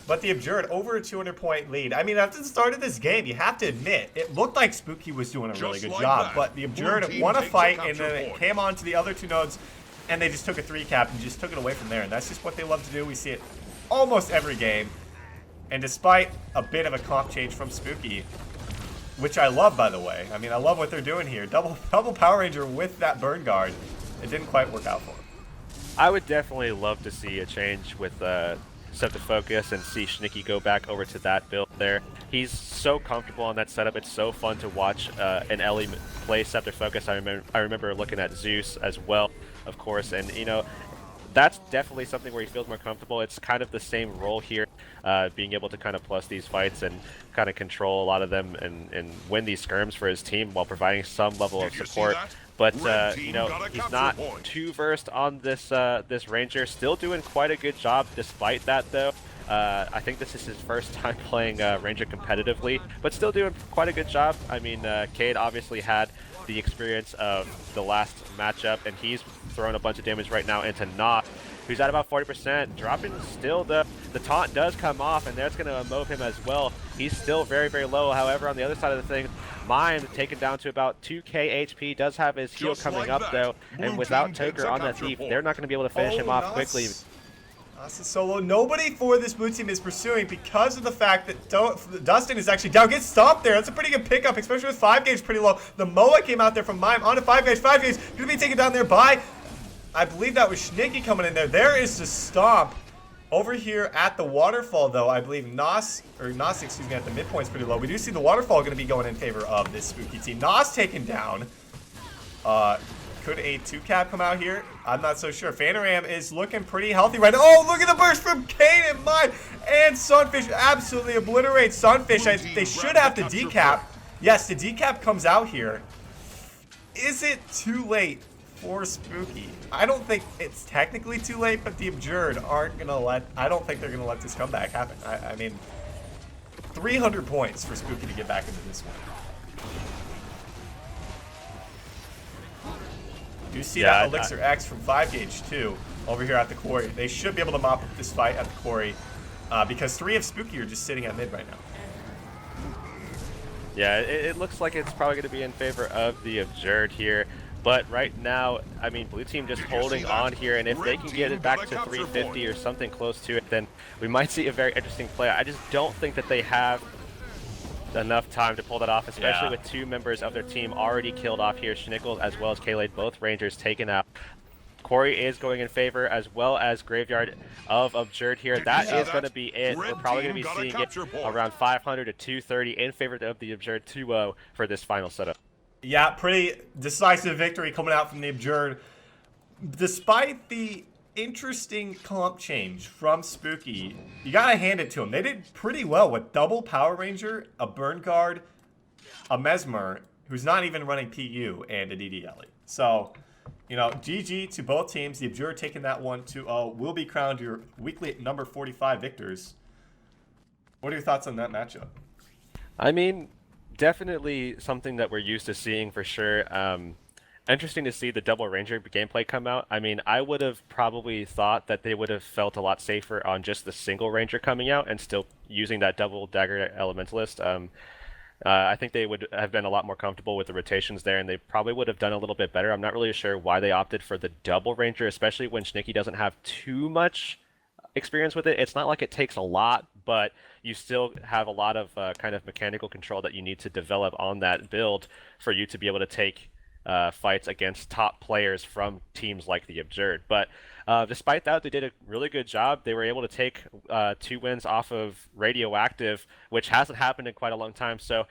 But the Abjured over a 200-point lead. I mean, after the start of this game, you have to admit, it looked like Spoookie was doing a really good job. But the Abjured won a fight, and then it came on to the other two nodes, and they just took a 3-cap and just took it away from there. And that's just what they love to do. We see it almost every game. And despite a bit of a comp change from Spoookie, which I love, by the way. I mean, I love what they're doing here. Double Power Ranger with that burn guard. It didn't quite work out for him. I would definitely love to see a change with Set to Focus and see Schnicky go back over to that build there. He's so comfortable on that setup. It's so fun to watch an Ellie play Scepter Focus. I remember looking at Zeus as well, of course, and you know, that's definitely something where he feels more comfortable. It's kind of the same role here, being able to kind of plus these fights and kind of control a lot of them and win these skirms for his team while providing some level of support. But you know, he's not too versed on this this Ranger. Still doing quite a good job despite that, though. I think this is his first time playing Ranger competitively, but still doing quite a good job. I mean, Cade obviously had the experience of the last matchup, and he's throwing a bunch of damage right now into Knock, who's at about 40%, dropping still. The taunt does come off, and that's going to move him as well. He's still very low. However, on the other side of the thing, Mime taken down to about 2k HP, does have his heal coming up though, and without Toker on that thief, they're not going to be able to finish him off quickly. Nas solo. Nobody for this blue team is pursuing because of the fact that Dustin is actually down. Gets stomped there. That's a pretty good pickup, especially with 5-gauge pretty low. The Moa came out there from Mime onto 5-gauge. 5-gauge going to be taken down there by, I believe that was Schnicky coming in there. There is the stomp. Over here at the waterfall, though, I believe Nos, excuse me, at the midpoint is pretty low. We do see the waterfall going to be going in favor of this Spoookie team. Nos taken down. Could a 2-cap come out here? I'm not so sure. Fanaram is looking pretty healthy right now. Oh, look at the burst from Kane and Mime. And Sunfish absolutely obliterates Sunfish. They should have to decap. Yes, the decap comes out here. Is it too late for Spoookie? I don't think it's technically too late, but the Abjured aren't gonna let. I don't think they're gonna let this comeback happen. I mean, 300 points for Spoookie to get back into this one. You see that Elixir X from 5-gauge too over here at the quarry. They should be able to mop up this fight at the quarry because 3 of Spoookie are just sitting at mid right now. Yeah, it looks like it's probably going to be in favor of the Abjured here. But right now, I mean, blue team just holding on here, and if they can get it back to 350 or something close to it, then we might see a very interesting play. I just don't think that they have enough time to pull that off, especially with 2 members of their team already killed off here. Schnickles as well as K-Lade, both Rangers taken out. Quarry is going in favor, as well as Graveyard of Abjured here. That is going to be it. We're probably going to be seeing it around 500 to 230 in favor of the Abjured 2-0 for this final setup. Yeah, pretty decisive victory coming out from the Abjured. Despite the interesting comp change from Spoookie, you gotta hand it to them. They did pretty well with double Power Ranger, a Burn Guard, a Mesmer, who's not even running PU, and a DDLE. So, you know, GG to both teams. The Abjured taking that 1-2-0 will be crowned your weekly number 45 victors. What are your thoughts on that matchup? I mean, definitely something that we're used to seeing for sure. Interesting to see the double Ranger gameplay come out. I mean, I would have probably thought that they would have felt a lot safer on just the single Ranger coming out and still using that double Dagger Elementalist. I think they would have been a lot more comfortable with the rotations there, and they probably would have done a little bit better. I'm not really sure why they opted for the double Ranger, especially when Schnicky doesn't have too much experience with it. It's not like it takes a lot, but you still have a lot of kind of mechanical control that you need to develop on that build for you to be able to take fights against top players from teams like the Abjured. But despite that, they did a really good job. They were able to take 2 wins off of Radioactive, which hasn't happened in quite a long time. So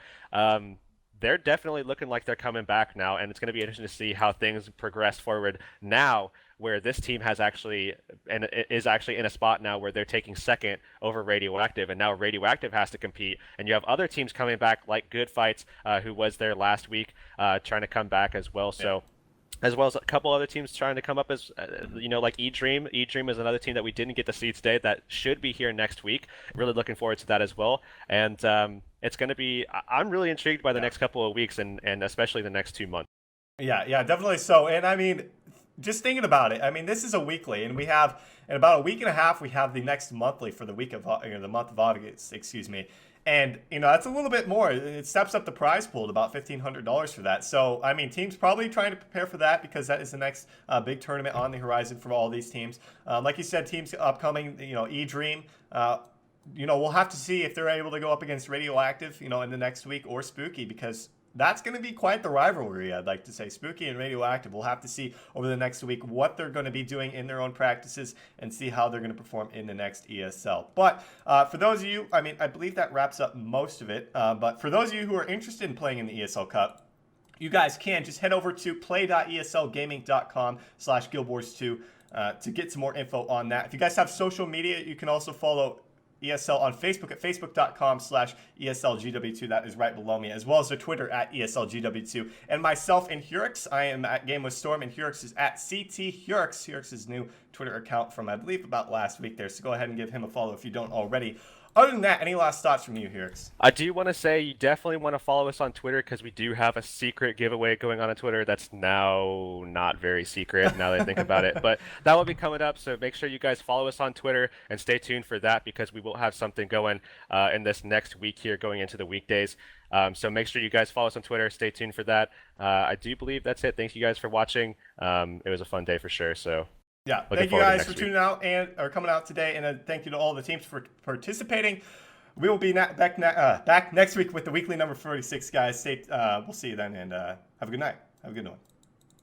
they're definitely looking like they're coming back now, and it's going to be interesting to see how things progress forward now, where this team has actually and is actually in a spot now where they're taking second over Radioactive, and now Radioactive has to compete, and you have other teams coming back like Good Fights, who was there last week, trying to come back as well. So as well as a couple other teams trying to come up as, like E-Dream. E-Dream is another team that we didn't get to see today that should be here next week. Really looking forward to that as well. And it's going to be, I'm really intrigued by the next couple of weeks and especially the next 2 months. Yeah, definitely so. And I mean, just thinking about it, I mean, this is a weekly, and we have, in about a week and a half, we have the next monthly for the week of, the month of August, excuse me. And, that's a little bit more. It steps up the prize pool to about $1,500 for that. So, I mean, teams probably trying to prepare for that because that is the next big tournament on the horizon for all these teams. Like you said, teams upcoming, E-Dream, we'll have to see if they're able to go up against Radioactive, in the next week, or Spoookie, because that's going to be quite the rivalry, I'd like to say. Spoookie and Radioactive, we'll have to see over the next week what they're going to be doing in their own practices and see how they're going to perform in the next ESL. But for those of you, I mean, I believe that wraps up most of it. But for those of you who are interested in playing in the ESL Cup, you guys can just head over to play.eslgaming.com/GuildWars2 to get some more info on that. If you guys have social media, you can also follow ESL on Facebook at facebook.com/ESLGW2. That is right below me, as well as the Twitter at ESLGW2. And myself and Heurix, I am at Game with Storm, and Heurix is at CT Heurix. Heurix's new Twitter account from, I believe, about last week there. So go ahead and give him a follow if you don't already. Other than that, any last thoughts from you, Heurix? I do want to say you definitely want to follow us on Twitter because we do have a secret giveaway going on Twitter that's now not very secret now that I think about it. But that will be coming up, so make sure you guys follow us on Twitter and stay tuned for that because we will have something going in this next week here going into the weekdays. So make sure you guys follow us on Twitter. Stay tuned for that. I do believe that's it. Thank you guys for watching. It was a fun day for sure. So. Yeah, thank you guys for tuning out and coming out today, and thank you to all the teams for participating. We will be back next week with the weekly number 46, guys. We'll see you then, and have a good night. Have a good one.